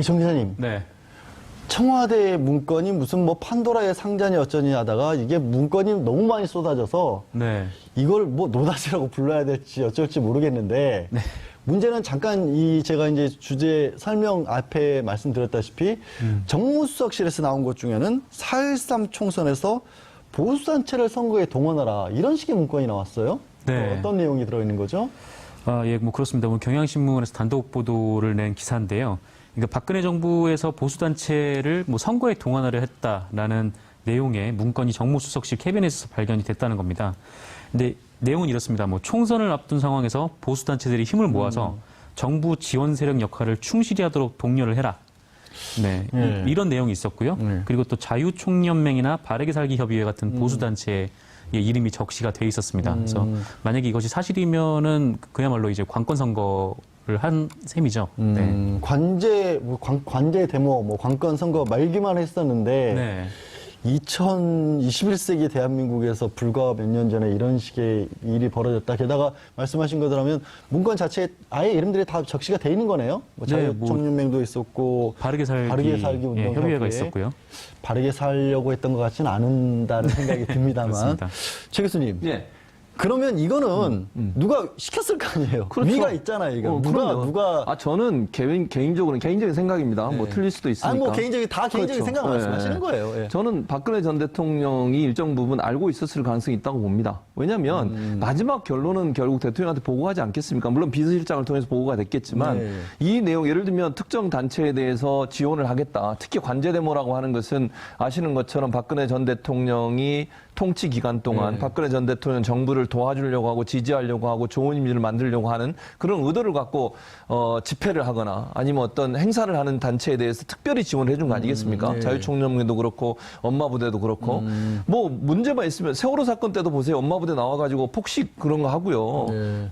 정 기자님. 네. 청와대 문건이 무슨 뭐 판도라의 상자니 어쩌니 하다가 이게 문건이 너무 많이 쏟아져서 네. 이걸 뭐 노다지라고 불러야 될지 어쩔지 모르겠는데 네. 문제는 잠깐 제가 이제 주제 설명 앞에 말씀드렸다시피 정무수석실에서 나온 것 중에는 4.13 총선에서 보수단체를 선거에 동원하라 이런 식의 문건이 나왔어요. 네. 어떤 내용이 들어있는 거죠? 예, 뭐 그렇습니다. 오늘 경향신문에서 단독 보도를 낸 기사인데요. 그러니까 박근혜 정부에서 보수단체를 뭐 선거에 동원하려 했다라는 내용의 문건이 정무수석실 캐비넷에서 발견이 됐다는 겁니다. 근데 내용은 이렇습니다. 뭐 총선을 앞둔 상황에서 보수단체들이 힘을 모아서 정부 지원 세력 역할을 충실히 하도록 독려를 해라. 네, 이런 내용이 있었고요. 그리고 또 자유총연맹이나 바르게 살기 협의회 같은 보수단체의 이름이 적시가 돼 있었습니다. 그래서 만약에 이것이 사실이면은 그야말로 이제 관건 선거를 한 셈이죠. 네. 관제 데모, 뭐 관건 선거 말기만 했었는데 네. 2021세기 대한민국에서 불과 몇 년 전에 이런 식의 일이 벌어졌다. 게다가 말씀하신 것들 하면 문건 자체에 아예 이름들이 다 적시가 돼 있는 거네요. 뭐 자유총연맹도 있었고 바르게 살기 운동 협의회가 있었고요. 바르게 살려고 했던 것 같지는 않은다는 생각이 듭니다만. 최 교수님. 예. 그러면 이거는 누가 시켰을 거 아니에요. 그렇죠. 위가 있잖아요. 이거. 누가. 저는 개인적인 생각입니다. 뭐 틀릴 수도 있으니까. 아니, 뭐 개인적인 그렇죠. 생각 말씀하시는 거예요. 예. 저는 박근혜 전 대통령이 일정 부분 알고 있었을 가능성이 있다고 봅니다. 왜냐하면 마지막 결론은 결국 대통령한테 보고하지 않겠습니까? 물론 비서실장을 통해서 보고가 됐겠지만 이 내용, 예를 들면 특정 단체에 대해서 지원을 하겠다. 특히 관제데모라고 하는 것은 아시는 것처럼 박근혜 전 대통령이 통치 기간 동안 박근혜 전 대통령 정부를 도와주려고 하고 지지하려고 하고 좋은 이미지를 만들려고 하는 그런 의도를 갖고 집회를 하거나 아니면 어떤 행사를 하는 단체에 대해서 특별히 지원을 해준 거 아니겠습니까? 자유총연맹도 그렇고 엄마부대도 그렇고 뭐 문제만 있으면 세월호 사건 때도 보세요. 엄마부대 나와가지고 폭식 그런 거 하고요.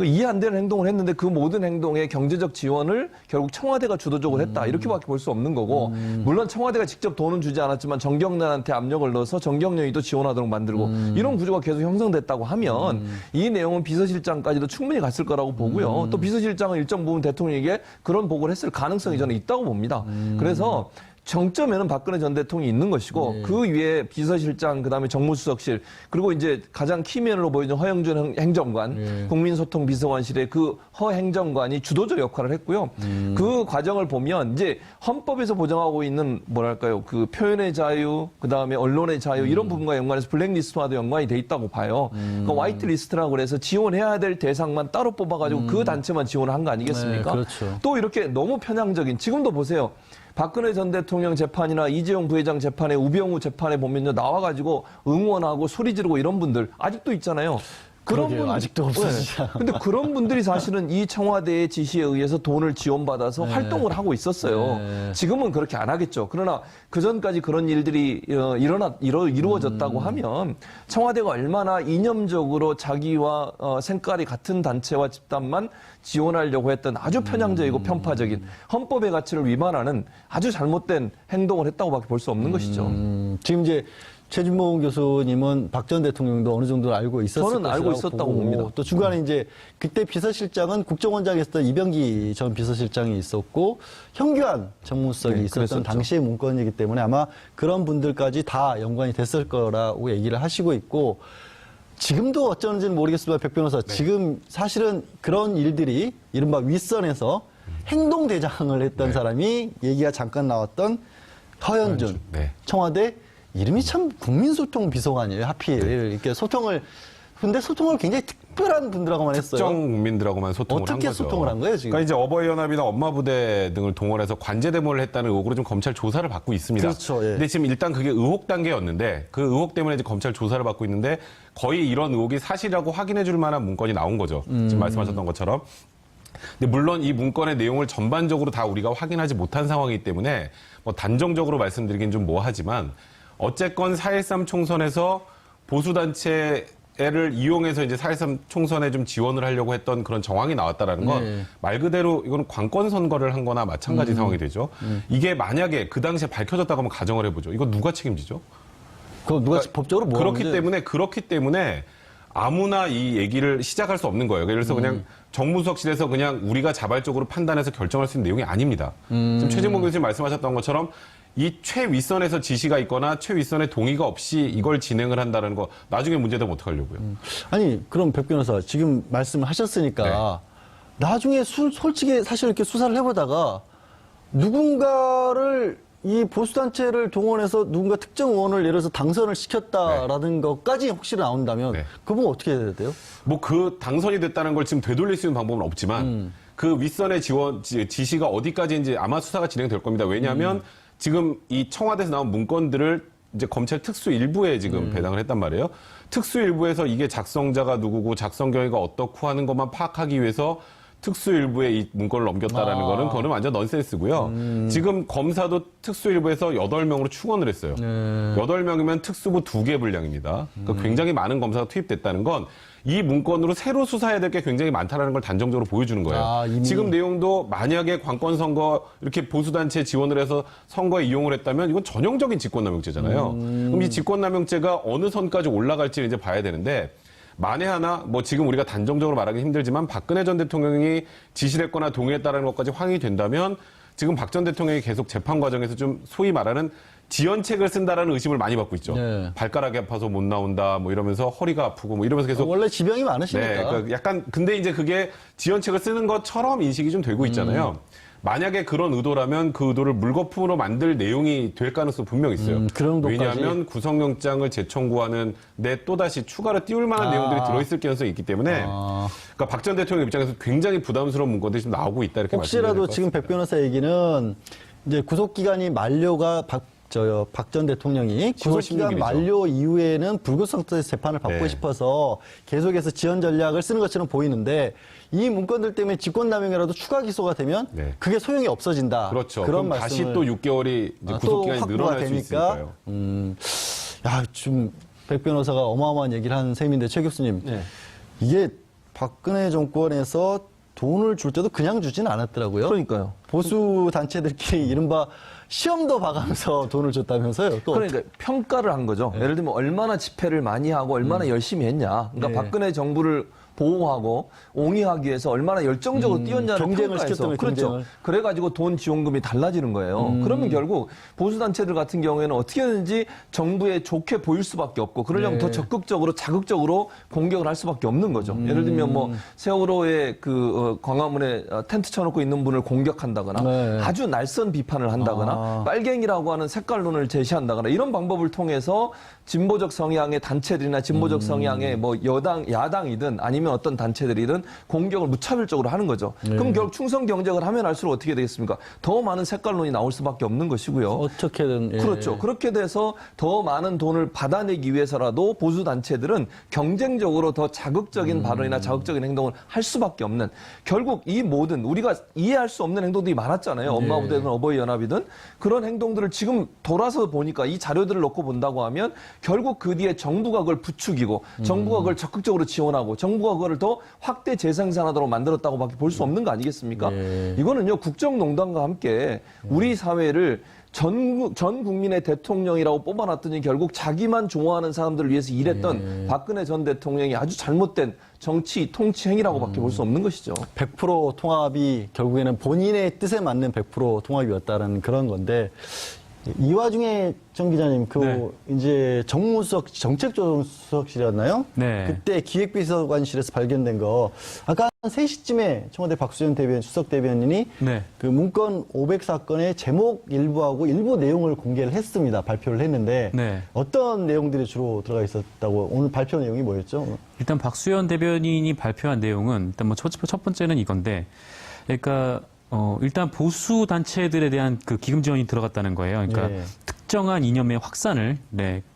이해 안 되는 행동을 했는데 그 모든 행동에 경제적 지원을 결국 청와대가 주도적으로 했다. 이렇게밖에 볼 수 없는 거고 물론 청와대가 직접 돈은 주지 않았지만 정경련한테 압력을 넣어서 정경련이 또 지원하도록 만들고 이런 구조가 계속 형성됐다고 하면 이 내용은 비서실장까지도 충분히 갔을 거라고 보고요. 또 비서실장은 일정 부분 대통령에게 그런 보고를 했을 가능성이 저는 있다고 봅니다. 그래서 정점에는 박근혜 전 대통령이 있는 것이고 그 위에 비서실장 그다음에 정무수석실 그리고 이제 가장 키맨으로 보이는 허영준 행정관 국민소통비서관실의 그 허 행정관이 주도적 역할을 했고요. 그 과정을 보면 이제 헌법에서 보장하고 있는 뭐랄까요 그 표현의 자유 그다음에 언론의 자유 이런 부분과 연관해서 블랙리스트와도 연관이 돼 있다고 봐요. 그러니까 화이트리스트라고 그래서 지원해야 될 대상만 따로 뽑아가지고 그 단체만 지원을 한 거 아니겠습니까? 그렇죠. 또 이렇게 너무 편향적인 지금도 보세요. 박근혜 전 대통령 재판이나 이재용 부회장 재판에 우병우 재판에 보면요 나와가지고 응원하고 소리 지르고 이런 분들 아직도 있잖아요. 그런 그러게요. 분들 아직도 없어지지 근데 그런 분들이 사실은 이 청와대의 지시에 의해서 돈을 지원받아서 활동을 하고 있었어요. 지금은 그렇게 안 하겠죠. 그러나 그 전까지 그런 일들이 이루어졌다고 하면 청와대가 얼마나 이념적으로 자기와 생각이 같은 단체와 집단만 지원하려고 했던 아주 편향적이고 편파적인 헌법의 가치를 위반하는 아주 잘못된 행동을 했다고밖에 볼 수 없는 것이죠. 지금 이제 최준봉 교수님은 박 전 대통령도 어느 정도 알고 있었을 저는 알고 있었다고 봅니다. 또 중간에 이제 그때 비서실장은 국정원장에 있었던 이병기 전 비서실장이 있었고 현규안 정무수석이 있었던 그랬었죠. 당시의 문건이기 때문에 아마 그런 분들까지 다 연관이 됐을 거라고 얘기를 하시고 있고 지금도 어쩌는지는 모르겠지만 백 변호사 지금 사실은 그런 일들이 이른바 윗선에서 행동대장을 했던 사람이 얘기가 잠깐 나왔던 허현준 청와대 이름이 참 국민소통 비서관이에요. 하필 이렇게 근데 소통을 굉장히 특별한 분들하고만 했어요. 특정 국민들하고만 소통을 한 거죠. 어떻게 소통을 한 거예요, 지금? 그러니까 이제 어버이연합이나 엄마부대 등을 동원해서 관제데모를 했다는 의혹으로 좀 검찰 조사를 받고 있습니다. 그렇죠. 근데 지금 일단 그게 의혹 단계였는데 그 의혹 때문에 이제 검찰 조사를 받고 있는데 거의 이런 의혹이 사실이라고 확인해 줄 만한 문건이 나온 거죠. 지금 말씀하셨던 것처럼. 근데 물론 이 문건의 내용을 전반적으로 다 우리가 확인하지 못한 상황이기 때문에 뭐 단정적으로 말씀드리긴 좀 뭐하지만 어쨌건 4.13 총선에서 보수단체를 이용해서 이제 4.13 총선에 좀 지원을 하려고 했던 그런 정황이 나왔다라는 건 말 그대로 이건 관건 선거를 한 거나 마찬가지 상황이 되죠. 이게 만약에 그 당시에 밝혀졌다고 한번 가정을 해보죠. 이거 누가 책임지죠? 그거 누가 법적으로 뭐 그렇기 때문에 아무나 이 얘기를 시작할 수 없는 거예요. 그래서 그냥 정무수석실에서 그냥 우리가 자발적으로 판단해서 결정할 수 있는 내용이 아닙니다. 지금 최진봉 교수님 말씀하셨던 것처럼 이 최윗선에서 지시가 있거나 최윗선의 동의가 없이 이걸 진행을 한다는 거 나중에 문제되면 어떡하려고요. 아니, 그럼 백 변호사, 지금 말씀을 하셨으니까 나중에 솔직히 사실 이렇게 수사를 해보다가 누군가를 이 보수단체를 동원해서 누군가 특정 의원을 예를 들어서 당선을 시켰다라는 것까지 혹시 나온다면 네. 그분 어떻게 해야 돼요? 뭐 그 당선이 됐다는 걸 지금 되돌릴 수 있는 방법은 없지만 그 윗선의 지시가 어디까지인지 아마 수사가 진행될 겁니다. 왜냐하면 지금 이 청와대에서 나온 문건들을 이제 검찰 특수 일부에 지금 배당을 했단 말이에요. 특수 일부에서 이게 작성자가 누구고 작성 경위가 어떻고 하는 것만 파악하기 위해서 특수일부에 이 문건을 넘겼다라는 거는 그거는 완전 넌센스고요. 지금 검사도 특수일부에서 8명으로 충원을 했어요. 8명이면 특수부 2개 분량입니다. 그러니까 굉장히 많은 검사가 투입됐다는 건 이 문건으로 새로 수사해야 될 게 굉장히 많다는 걸 단정적으로 보여주는 거예요. 이미. 지금 내용도 만약에 관건선거 이렇게 보수단체 지원을 해서 선거에 이용을 했다면 이건 전형적인 직권남용죄잖아요. 그럼 이 직권남용죄가 어느 선까지 올라갈지를 이제 봐야 되는데 만에 하나 뭐 지금 우리가 단정적으로 말하기 힘들지만 박근혜 전 대통령이 지시를 했거나 동의했다는 것까지 확인이 된다면 지금 박 전 대통령이 계속 재판 과정에서 좀 소위 말하는 지연책을 쓴다라는 의심을 많이 받고 있죠. 네. 발가락이 아파서 못 나온다 뭐 이러면서 허리가 아프고 뭐 이러면서 계속 원래 지병이 많으시니까. 네, 그러니까 약간 근데 이제 그게 지연책을 쓰는 것처럼 인식이 좀 되고 있잖아요. 만약에 그런 의도라면 그 의도를 물거품으로 만들 내용이 될 가능성이 분명히 있어요. 그런 정도까지? 왜냐하면 구속영장을 재청구하는 데 또다시 추가로 띄울 만한 내용들이 들어있을 가능성이 있기 때문에 그러니까 박 전 대통령 입장에서 굉장히 부담스러운 문건들이 좀 나오고 있다 이렇게 혹시라도 지금 백 변호사 얘기는 이제 구속기간이 만료가 박 전 대통령이 10월 구속기간 16일 이죠. 만료 이후에는 불구속 상태에서 재판을 받고 네. 싶어서 계속해서 지연 전략을 쓰는 것처럼 보이는데 이 문건들 때문에 직권남용이라도 추가 기소가 되면 네. 그게 소용이 없어진다. 그렇죠. 그런 그럼 다시 말씀을 또 6개월이 이제 구속기간이 또 늘어날 확보가 수 있으니까요. 야, 지금 백 변호사가 어마어마한 얘기를 하는 셈인데 최 교수님, 네. 이게 박근혜 정권에서 돈을 줄 때도 그냥 주진 않았더라고요. 그러니까요. 보수 단체들끼리 이른바 시험도 봐가면서 돈을 줬다면서요. 또 그러니까 평가를 한 거죠. 예를 들면 얼마나 집회를 많이 하고 얼마나 열심히 했냐. 그러니까 네. 박근혜 정부를 보호하고 옹이하기 위해서 얼마나 열정적으로 뛰었냐를 경쟁을 평가해서 시켰다면 그렇죠. 경쟁을. 그래가지고 돈 지원금이 달라지는 거예요. 그러면 결국 보수단체들 같은 경우에는 어떻게든지 정부에 좋게 보일 수밖에 없고 그러려면 네. 더 적극적으로 자극적으로 공격을 할 수밖에 없는 거죠. 예를 들면 뭐 세월호의 그 광화문에 텐트 쳐놓고 있는 분을 공격한다거나 네. 아주 날선 비판을 한다거나 빨갱이라고 하는 색깔론을 제시한다거나 이런 방법을 통해서 진보적 성향의 단체들이나 진보적 성향의 뭐 야당이든 아니면 어떤 단체들이든 공격을 무차별적으로 하는 거죠. 그럼 결국 충성 경쟁을 하면 할수록 어떻게 되겠습니까? 더 많은 색깔론이 나올 수밖에 없는 것이고요. 어떻게든 예. 그렇죠. 그렇게 돼서 더 많은 돈을 받아내기 위해서라도 보수 단체들은 경쟁적으로 더 자극적인 발언이나 자극적인 행동을 할 수밖에 없는 결국 이 모든 우리가 이해할 수 없는 행동들이 많았잖아요. 엄마 부대든 어버이 연합이든 그런 행동들을 지금 돌아서 보니까 이 자료들을 놓고 본다고 하면 결국 그 뒤에 정부가 그걸 부추기고 정부가 그걸 적극적으로 지원하고 정부가 그걸 더 확대 재생산하도록 만들었다고밖에 볼 수 없는 거 아니겠습니까? 이거는요 국정농단과 함께 우리 사회를 전 국민의 대통령이라고 뽑아놨더니 결국 자기만 좋아하는 사람들을 위해서 일했던 박근혜 전 대통령이 아주 잘못된 정치 통치 행위라고밖에 볼 수 없는 것이죠. 100% 통합이 결국에는 본인의 뜻에 맞는 100% 통합이었다는 그런 건데 이 와중에 정 기자님 이제 정무수석 정책조정수석실이었나요? 네. 그때 기획비서관실에서 발견된 거 아까 한 3시쯤에 청와대 박수현 수석 대변인이 네. 그 문건 500사건의 제목 일부하고 일부 내용을 공개를 했습니다. 발표를 했는데 네. 어떤 내용들이 주로 들어가 있었다고 오늘 발표 내용이 뭐였죠? 일단 박수현 대변인이 발표한 내용은 일단 뭐 첫 번째는 이건데, 그러니까 일단 보수 단체들에 대한 그 기금 지원이 들어갔다는 거예요. 그러니까 예. 특정한 이념의 확산을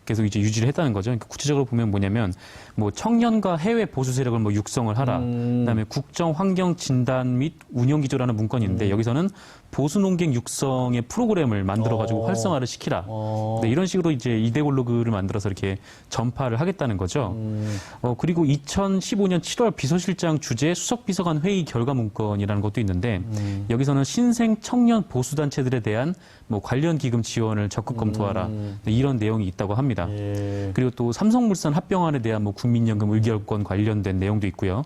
계속 이제 유지를 했다는 거죠. 그러니까 구체적으로 보면 뭐냐면 뭐 청년과 해외 보수 세력을 뭐 육성을 하라. 그다음에 국정 환경 진단 및 운영 기조라는 문건이 있는데 여기서는 보수 농객 육성의 프로그램을 만들어 가지고 활성화를 시키라. 네, 이런 식으로 이제 이데올로그를 만들어서 이렇게 전파를 하겠다는 거죠. 그리고 2015년 7월 비서실장 주재 수석비서관 회의 결과 문건이라는 것도 있는데 여기서는 신생 청년 보수 단체들에 대한 뭐 관련 기금 지원을 적극 검토하라. 네, 이런 내용이 있다고 합니다. 있습니다. 예. 그리고 또 삼성물산 합병안에 대한 뭐 국민연금 의결권 관련된 내용도 있고요.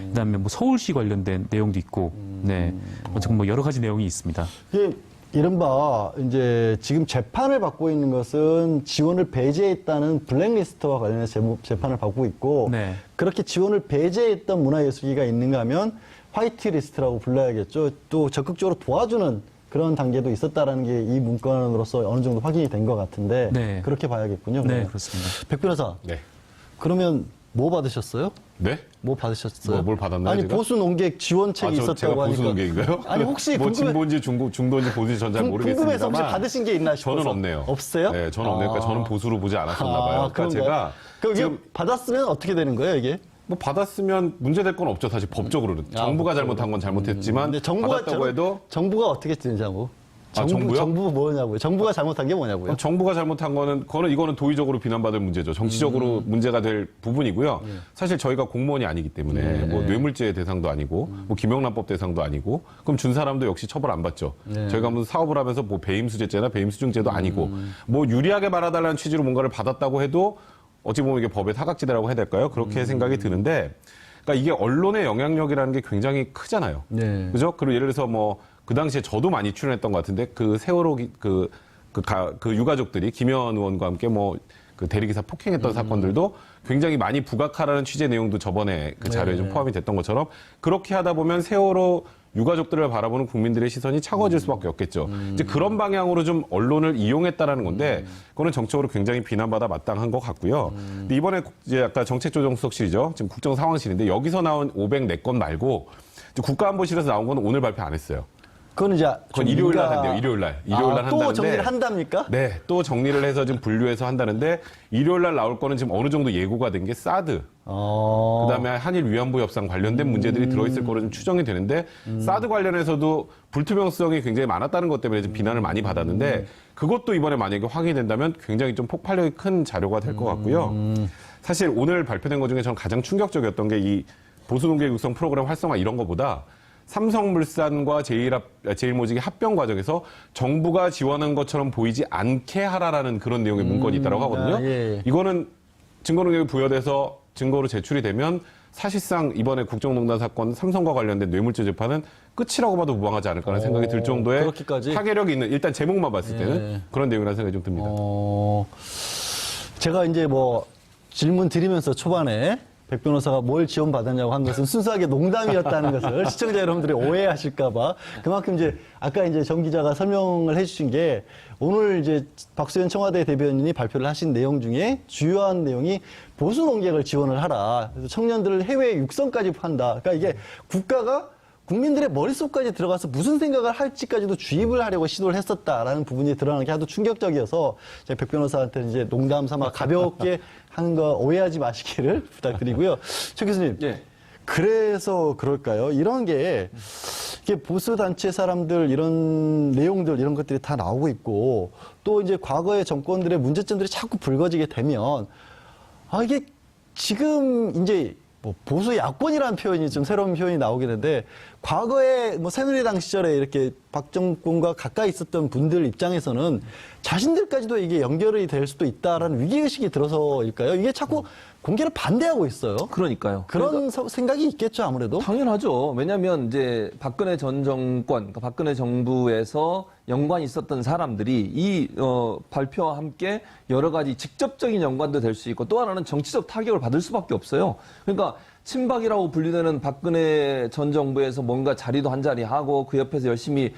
그다음에 뭐 서울시 관련된 내용도 있고, 네, 어쨌든 뭐 여러 가지 내용이 있습니다. 이게 이른바 이제 지금 재판을 받고 있는 것은 지원을 배제했다는 블랙리스트와 관련해서 재판을 받고 있고 네. 그렇게 지원을 배제했던 문화예술기가 있는가 하면 화이트리스트라고 불러야겠죠. 또 적극적으로 도와주는 그런 단계도 있었다라는 게 이 문건으로서 어느 정도 확인이 된 것 같은데 네. 그렇게 봐야겠군요. 네, 그러면. 그렇습니다. 백 변호사, 네. 그러면 뭐 받으셨어요? 네? 뭐 받으셨어요? 뭘 받았나요, 아니 제가? 보수 농객 지원책이 제가 있었다고 하니까. 보수 농객인가요? 아니 혹시 뭐 궁금해- 진보인지 중도인지 보수인지 전 잘 궁금해서 모르겠습니다만 혹시 받으신 게 있나 싶어서. 저는 없네요. 없어요? 네, 저는 없네요. 그러니까 저는 보수로 보지 않았었나 봐요. 그러니까 그런가요? 제가 그럼 이게 지금 받았으면 어떻게 되는 거예요, 이게? 뭐 받았으면 문제될 건 없죠. 사실 법적으로는. 정부가 잘못한 건 잘못했지만 근데 정부가 받았다고 해도 정부가 어떻게 되냐고. 정부요? 정부 뭐냐고요? 정부가 잘못한 게 뭐냐고요? 정부가 잘못한 거는 이거는 도의적으로 비난받을 문제죠. 정치적으로 문제가 될 부분이고요. 사실 저희가 공무원이 아니기 때문에 뭐 뇌물죄 대상도 아니고 뭐 김영란법 대상도 아니고 그럼 준 사람도 역시 처벌 안 받죠. 저희가 무슨 사업을 하면서 뭐 배임수재죄나 배임수증죄도 아니고 뭐 유리하게 말아달라는 취지로 뭔가를 받았다고 해도 어찌 보면 이게 법의 사각지대라고 해야 될까요? 그렇게 생각이 드는데 그러니까 이게 언론의 영향력이라는 게 굉장히 크잖아요. 네. 그죠? 그리고 예를 들어서 뭐 그 당시에 저도 많이 출연했던 것 같은데 그 세월호 그 유가족들이 김현 의원과 함께 뭐 그 대리기사 폭행했던 사건들도 굉장히 많이 부각하라는 취재 내용도 저번에 그 자료에 좀 포함이 됐던 것처럼 그렇게 하다 보면 세월호 유가족들을 바라보는 국민들의 시선이 차가워질 수밖에 없겠죠. 이제 그런 방향으로 좀 언론을 이용했다라는 건데 그거는 정책적으로 굉장히 비난받아 마땅한 것 같고요. 근데 이번에 이제 아까 정책조정수석실이죠. 지금 국정상황실인데 여기서 나온 504건 말고 이제 국가안보실에서 나온 건 오늘 발표 안 했어요. 그건 이제 그건 일요일 날 한대요. 일요일 날 한다는데. 또 정리를 한답니까? 네, 또 정리를 해서 좀 분류해서 한다는데 일요일 날 나올 거는 지금 어느 정도 예고가 된 게 사드. 그다음에 한일 위안부 협상 관련된 문제들이 들어있을 거로 좀 추정이 되는데 사드 관련해서도 불투명성이 굉장히 많았다는 것 때문에 좀 비난을 많이 받았는데 그것도 이번에 만약에 확인이 된다면 굉장히 좀 폭발력이 큰 자료가 될 것 같고요. 사실 오늘 발표된 것 중에 저는 가장 충격적이었던 게 이 보수농객 육성 프로그램 활성화 이런 거보다 삼성물산과 제일모직의 합병 과정에서 정부가 지원한 것처럼 보이지 않게 하라라는 그런 내용의 문건이 있다고 하거든요. 예. 이거는 증거능력이 부여돼서 증거로 제출이 되면 사실상 이번에 국정농단 사건 삼성과 관련된 뇌물죄 재판은 끝이라고 봐도 무방하지 않을까라는 생각이 들 정도의 그렇게까지? 파괴력이 있는 일단 제목만 봤을 때는 예. 그런 내용이라는 생각이 좀 듭니다. 제가 이제 뭐 질문 드리면서 초반에 백 변호사가 뭘 지원받았냐고 한 것은 순수하게 농담이었다는 것을 시청자 여러분들이 오해하실까봐 그만큼 이제 아까 이제 정 기자가 설명을 해주신 게 오늘 이제 박수현 청와대 대변인이 발표를 하신 내용 중에 주요한 내용이 보수 농객을 지원을 하라. 그래서 청년들을 해외 육성까지 한다. 그러니까 이게 국가가 국민들의 머릿속까지 들어가서 무슨 생각을 할지까지도 주입을 하려고 시도를 했었다라는 부분이 드러나는 게 하도 충격적이어서 제가 백 변호사한테 이제 농담 삼아 가볍게 하는 거 오해하지 마시기를 부탁드리고요. 최 교수님. 예. 그래서 그럴까요? 이런 게 이게 보수 단체 사람들 이런 내용들 이런 것들이 다 나오고 있고 또 이제 과거의 정권들의 문제점들이 자꾸 불거지게 되면 이게 지금 이제 뭐 보수 야권이라는 표현이 좀 새로운 표현이 나오긴 했는데 과거에 뭐 새누리당 시절에 이렇게 박 정권과 가까이 있었던 분들 입장에서는 자신들까지도 이게 연결이 될 수도 있다라는 위기의식이 들어서일까요? 이게 자꾸 공개를 반대하고 있어요. 그러니까요. 그런 생각이 있겠죠, 아무래도. 당연하죠. 왜냐하면 이제 박근혜 전 정권, 그러니까 박근혜 정부에서 연관이 있었던 사람들이 이 발표와 함께 여러 가지 직접적인 연관도 될 수 있고 또 하나는 정치적 타격을 받을 수밖에 없어요. 그러니까 친박이라고 분류되는 박근혜 전 정부에서 뭔가 자리도 한 자리 하고 그 옆에서 열심히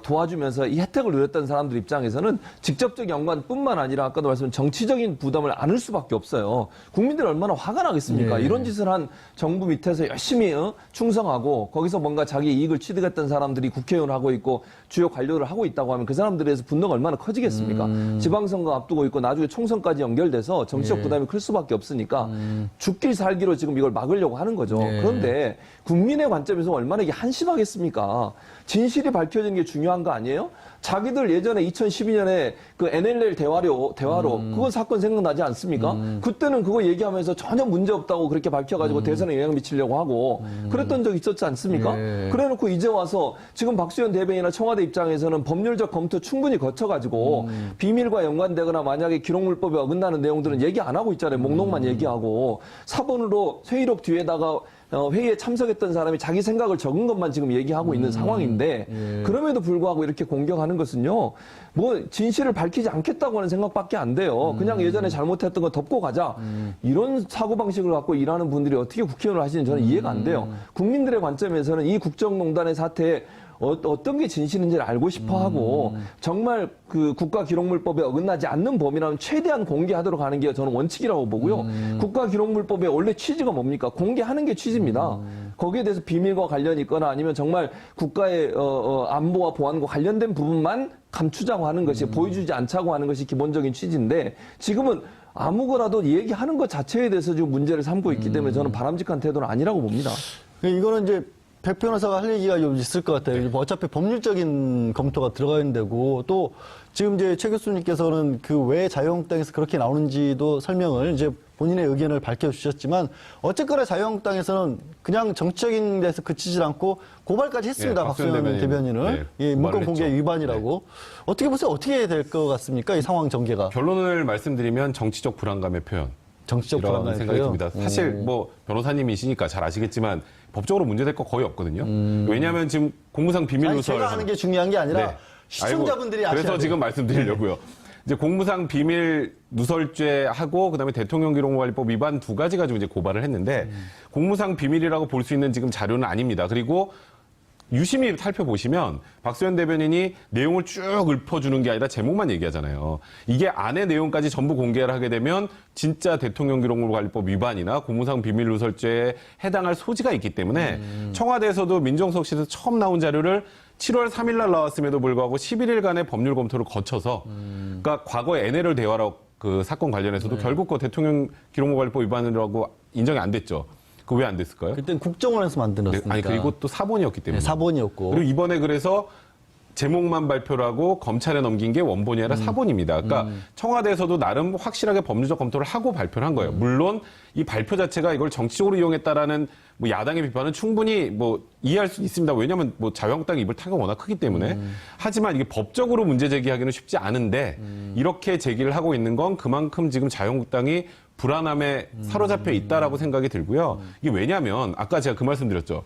도와주면서 이 혜택을 누렸던 사람들 입장에서는 직접적 연관뿐만 아니라 아까도 말씀드린 정치적인 부담을 안을 수밖에 없어요. 국민들이 얼마나 화가 나겠습니까? 예. 이런 짓을 한 정부 밑에서 열심히 충성하고 거기서 뭔가 자기 이익을 취득했던 사람들이 국회의원을 하고 있고 주요 관료를 하고 있다고 하면 그 사람들에 대해서 분노가 얼마나 커지겠습니까? 지방선거 앞두고 있고 나중에 총선까지 연결돼서 정치적 부담이 클 수밖에 없으니까 죽길 살길 말기로 지금 이걸 막으려고 하는 거죠. 네. 그런데 국민의 관점에서 얼마나 이게 한심하겠습니까? 진실이 밝혀지는 게 중요한 거 아니에요? 자기들 예전에 2012년에 그 NLL 대화로 그거 사건 생각나지 않습니까? 그때는 그거 얘기하면서 전혀 문제 없다고 그렇게 밝혀가지고 대선에 영향 미치려고 하고 그랬던 적 있었지 않습니까? 예. 그래놓고 이제 와서 지금 박수현 대변인이나 청와대 입장에서는 법률적 검토 충분히 거쳐가지고 비밀과 연관되거나 만약에 기록물법에 어긋나는 내용들은 얘기 안 하고 있잖아요. 목록만 얘기하고 사본으로 회의록 뒤에다가 회의에 참석했던 사람이 자기 생각을 적은 것만 지금 얘기하고 있는 상황인데 그럼에도 불구하고 이렇게 공격하는 것은요. 뭐 진실을 밝히지 않겠다고 하는 생각밖에 안 돼요. 그냥 예전에 잘못했던 거 덮고 가자. 이런 사고방식을 갖고 일하는 분들이 어떻게 국회의원을 하시는지 저는 이해가 안 돼요. 국민들의 관점에서는 이 국정농단의 사태에 어떤 게 진실인지를 알고 싶어 하고 정말 그 국가기록물법에 어긋나지 않는 범위라면 최대한 공개하도록 하는 게 저는 원칙이라고 보고요. 국가기록물법의 원래 취지가 뭡니까? 공개하는 게 취지입니다. 거기에 대해서 비밀과 관련이 있거나 아니면 정말 국가의 안보와 보안과 관련된 부분만 감추자고 하는 것이 보여주지 않자고 하는 것이 기본적인 취지인데 지금은 아무거나도 얘기하는 것 자체에 대해서 지금 문제를 삼고 있기 때문에 저는 바람직한 태도는 아니라고 봅니다. 이거는 이제 백 변호사가 할 얘기가 좀 있을 것 같아요. 어차피 법률적인 검토가 들어가 있는 데고 또 지금 이제 최 교수님께서는 그 왜 자유한국당에서 그렇게 나오는지도 설명을 이제 본인의 의견을 밝혀주셨지만 어쨌거나 자유한국당에서는 그냥 정치적인 데서 그치질 않고 고발까지 했습니다. 네, 박수현 대변인을. 네, 예, 문건 고발을 공개 했죠. 위반이라고. 어떻게 보세요? 어떻게 될 것 같습니까? 이 상황 전개가. 결론을 말씀드리면 정치적 불안감의 표현. 정치적 이런 불안감의 생각이 표현? 듭니다. 사실 뭐 변호사님이시니까 잘 아시겠지만 법적으로 문제될 거 거의 없거든요. 왜냐하면 지금 공무상 비밀 아니, 누설 제가 하는 게 중요한 게 아니라 네. 시청자분들이 아셔야 그래서 돼요. 지금 말씀드리려고요. 이제 공무상 비밀 누설죄하고 그다음에 대통령기록관리법 위반 두 가지 가지고 이제 고발을 했는데 공무상 비밀이라고 볼 수 있는 지금 자료는 아닙니다. 그리고 유심히 살펴보시면 박수현 대변인이 내용을 쭉 읊어주는 게 아니라 제목만 얘기하잖아요. 이게 안에 내용까지 전부 공개를 하게 되면 진짜 대통령기록물관리법 위반이나 공무상 비밀누설죄에 해당할 소지가 있기 때문에 청와대에서도 민정수석실에서 처음 나온 자료를 7월 3일 날 나왔음에도 불구하고 11일간의 법률 검토를 거쳐서 그러니까 과거에 NLL 대화로 그 사건 관련해서도 결국 그 대통령기록물관리법 위반이라고 인정이 안 됐죠. 그 왜 안 됐을까요? 그때는 국정원에서 만들었으니까. 아니 그리고 또 사본이었기 때문에. 네, 사본이었고. 그리고 이번에 그래서 제목만 발표를 하고 검찰에 넘긴 게 원본이 아니라 사본입니다. 그러니까 청와대에서도 나름 확실하게 법률적 검토를 하고 발표를 한 거예요. 물론 이 발표 자체가 이걸 정치적으로 이용했다라는 뭐 야당의 비판은 충분히 뭐 이해할 수 있습니다. 왜냐하면 뭐 자유한국당이 입을 타가 워낙 크기 때문에. 하지만 이게 법적으로 문제 제기하기는 쉽지 않은데 이렇게 제기를 하고 있는 건 그만큼 지금 자유한국당이 불안함에 사로잡혀 있다라고 생각이 들고요. 이게 왜냐하면 아까 제가 그 말씀 드렸죠.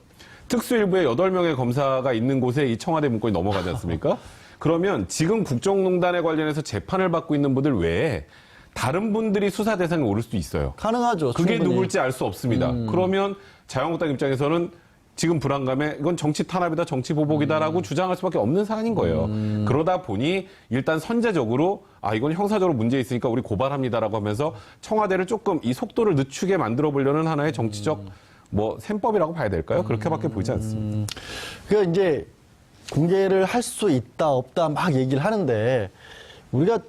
특수일부에 8명의 검사가 있는 곳에 이 청와대 문건이 넘어가지 않습니까? 그러면 지금 국정농단에 관련해서 재판을 받고 있는 분들 외에 다른 분들이 수사 대상에 오를 수도 있어요. 가능하죠. 그게 충분히. 누굴지 알 수 없습니다. 그러면 자유한국당 입장에서는 지금 불안감에 이건 정치 탄압이다, 정치 보복이다라고 주장할 수밖에 없는 사안인 거예요. 그러다 보니 일단 선제적으로 이건 형사적으로 문제 있으니까 우리 고발합니다라고 하면서 청와대를 조금 이 속도를 늦추게 만들어 보려는 하나의 정치적 뭐 셈법이라고 봐야 될까요? 그렇게밖에 보이지 않습니다. 그러니까 이제 공개를 할 수 있다 없다 막 얘기를 하는데 우리가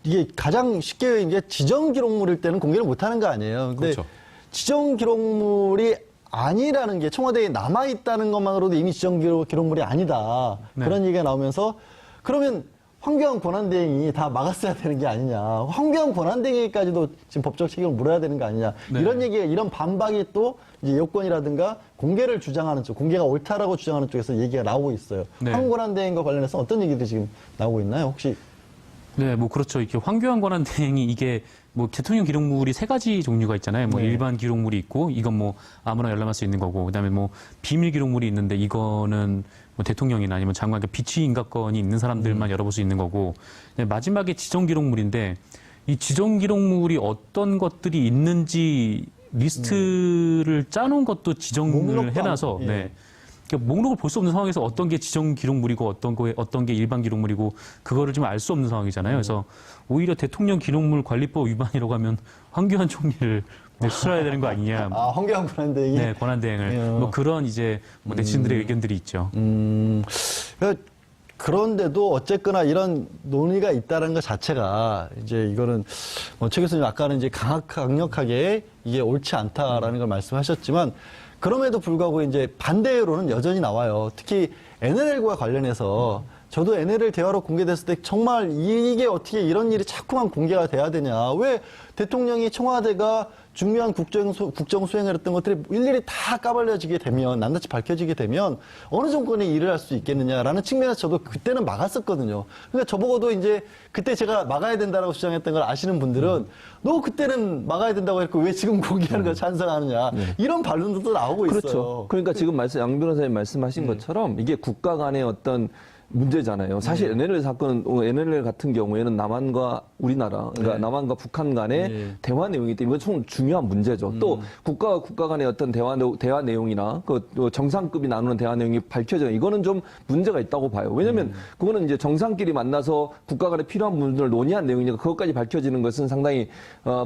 이게 가장 쉽게 이제 지정 기록물일 때는 공개를 못 하는 거 아니에요. 근데 그렇죠. 지정 기록물이 아니라는 게 청와대에 남아 있다는 것만으로도 이미 지정 기록물이 아니다. 네. 그런 얘기가 나오면서 그러면 황교안 권한대행이 다 막았어야 되는 게 아니냐. 황교안 권한대행까지도 지금 법적 책임을 물어야 되는 거 아니냐. 네. 이런 얘기가, 이런 반박이 또 이제 여권이라든가 공개를 주장하는 쪽, 공개가 옳다라고 주장하는 쪽에서 얘기가 나오고 있어요. 네. 황 권한대행과 관련해서 어떤 얘기들이 지금 나오고 있나요? 혹시? 네, 뭐 그렇죠. 이렇게 황교안 권한대행이 이게 뭐 대통령 기록물이 3가지 종류가 있잖아요. 뭐 네. 일반 기록물이 있고 이건 뭐 아무나 열람할 수 있는 거고 그다음에 뭐 비밀 기록물이 있는데 이거는 뭐 대통령이나 아니면 장관, 그러니까 비취 인가권이 있는 사람들만 열어볼 수 있는 거고 마지막에 지정 기록물인데 이 지정 기록물이 어떤 것들이 있는지 리스트를 짜놓은 것도 지정을 목록도 해놔서 예. 네. 그러니까 목록을 볼 수 없는 상황에서 어떤 게 지정 기록물이고 어떤 게 일반 기록물이고 그거를 좀 알 수 없는 상황이잖아요. 그래서 오히려 대통령 기록물 관리법 위반이라고 하면 황교안 총리를 수사해야 되는 거 아니냐. 황교안 권한대행이? 네, 권한대행을. 뭐 그런 이제 뭐 네티즌들의 의견들이 있죠. 그러니까 그런데도 어쨌거나 이런 논의가 있다는 것 자체가 이제 이거는 최 교수님 아까는 이제 강력하게 이게 옳지 않다라는 걸 말씀하셨지만 그럼에도 불구하고 이제 반대로는 여전히 나와요. 특히 NLL과 관련해서 저도 NLL 대화로 공개됐을 때 정말 이게 어떻게 이런 일이 자꾸만 공개가 돼야 되냐. 왜 대통령이 청와대가 중요한 국정 수행을 했던 것들이 일일이 다 까발려지게 되면, 낱낱이 밝혀지게 되면 어느 정권이 일을 할 수 있겠느냐라는 측면에서 저도 그때는 막았었거든요. 그러니까 저보고도 이제 그때 제가 막아야 된다라고 주장했던 걸 아시는 분들은 너 그때는 막아야 된다고 했고 왜 지금 공개하는 걸 찬성하느냐. 이런 반론도 나오고 있어요. 그렇죠. 그러니까 지금 양 변호사님 말씀하신 것처럼 이게 국가 간의 어떤 문제잖아요. 사실 NLL 사건, NLL 같은 경우에는 남한과 우리나라, 그러니까 남한과 북한 간의 대화 내용이기 때문에 이건 좀 중요한 문제죠. 또 국가와 국가 간의 어떤 대화 내용이나 그 정상급이 나누는 대화 내용이 밝혀져 이거는 좀 문제가 있다고 봐요. 왜냐하면 그거는 이제 정상끼리 만나서 국가 간에 필요한 부분을 논의한 내용이니까 그것까지 밝혀지는 것은 상당히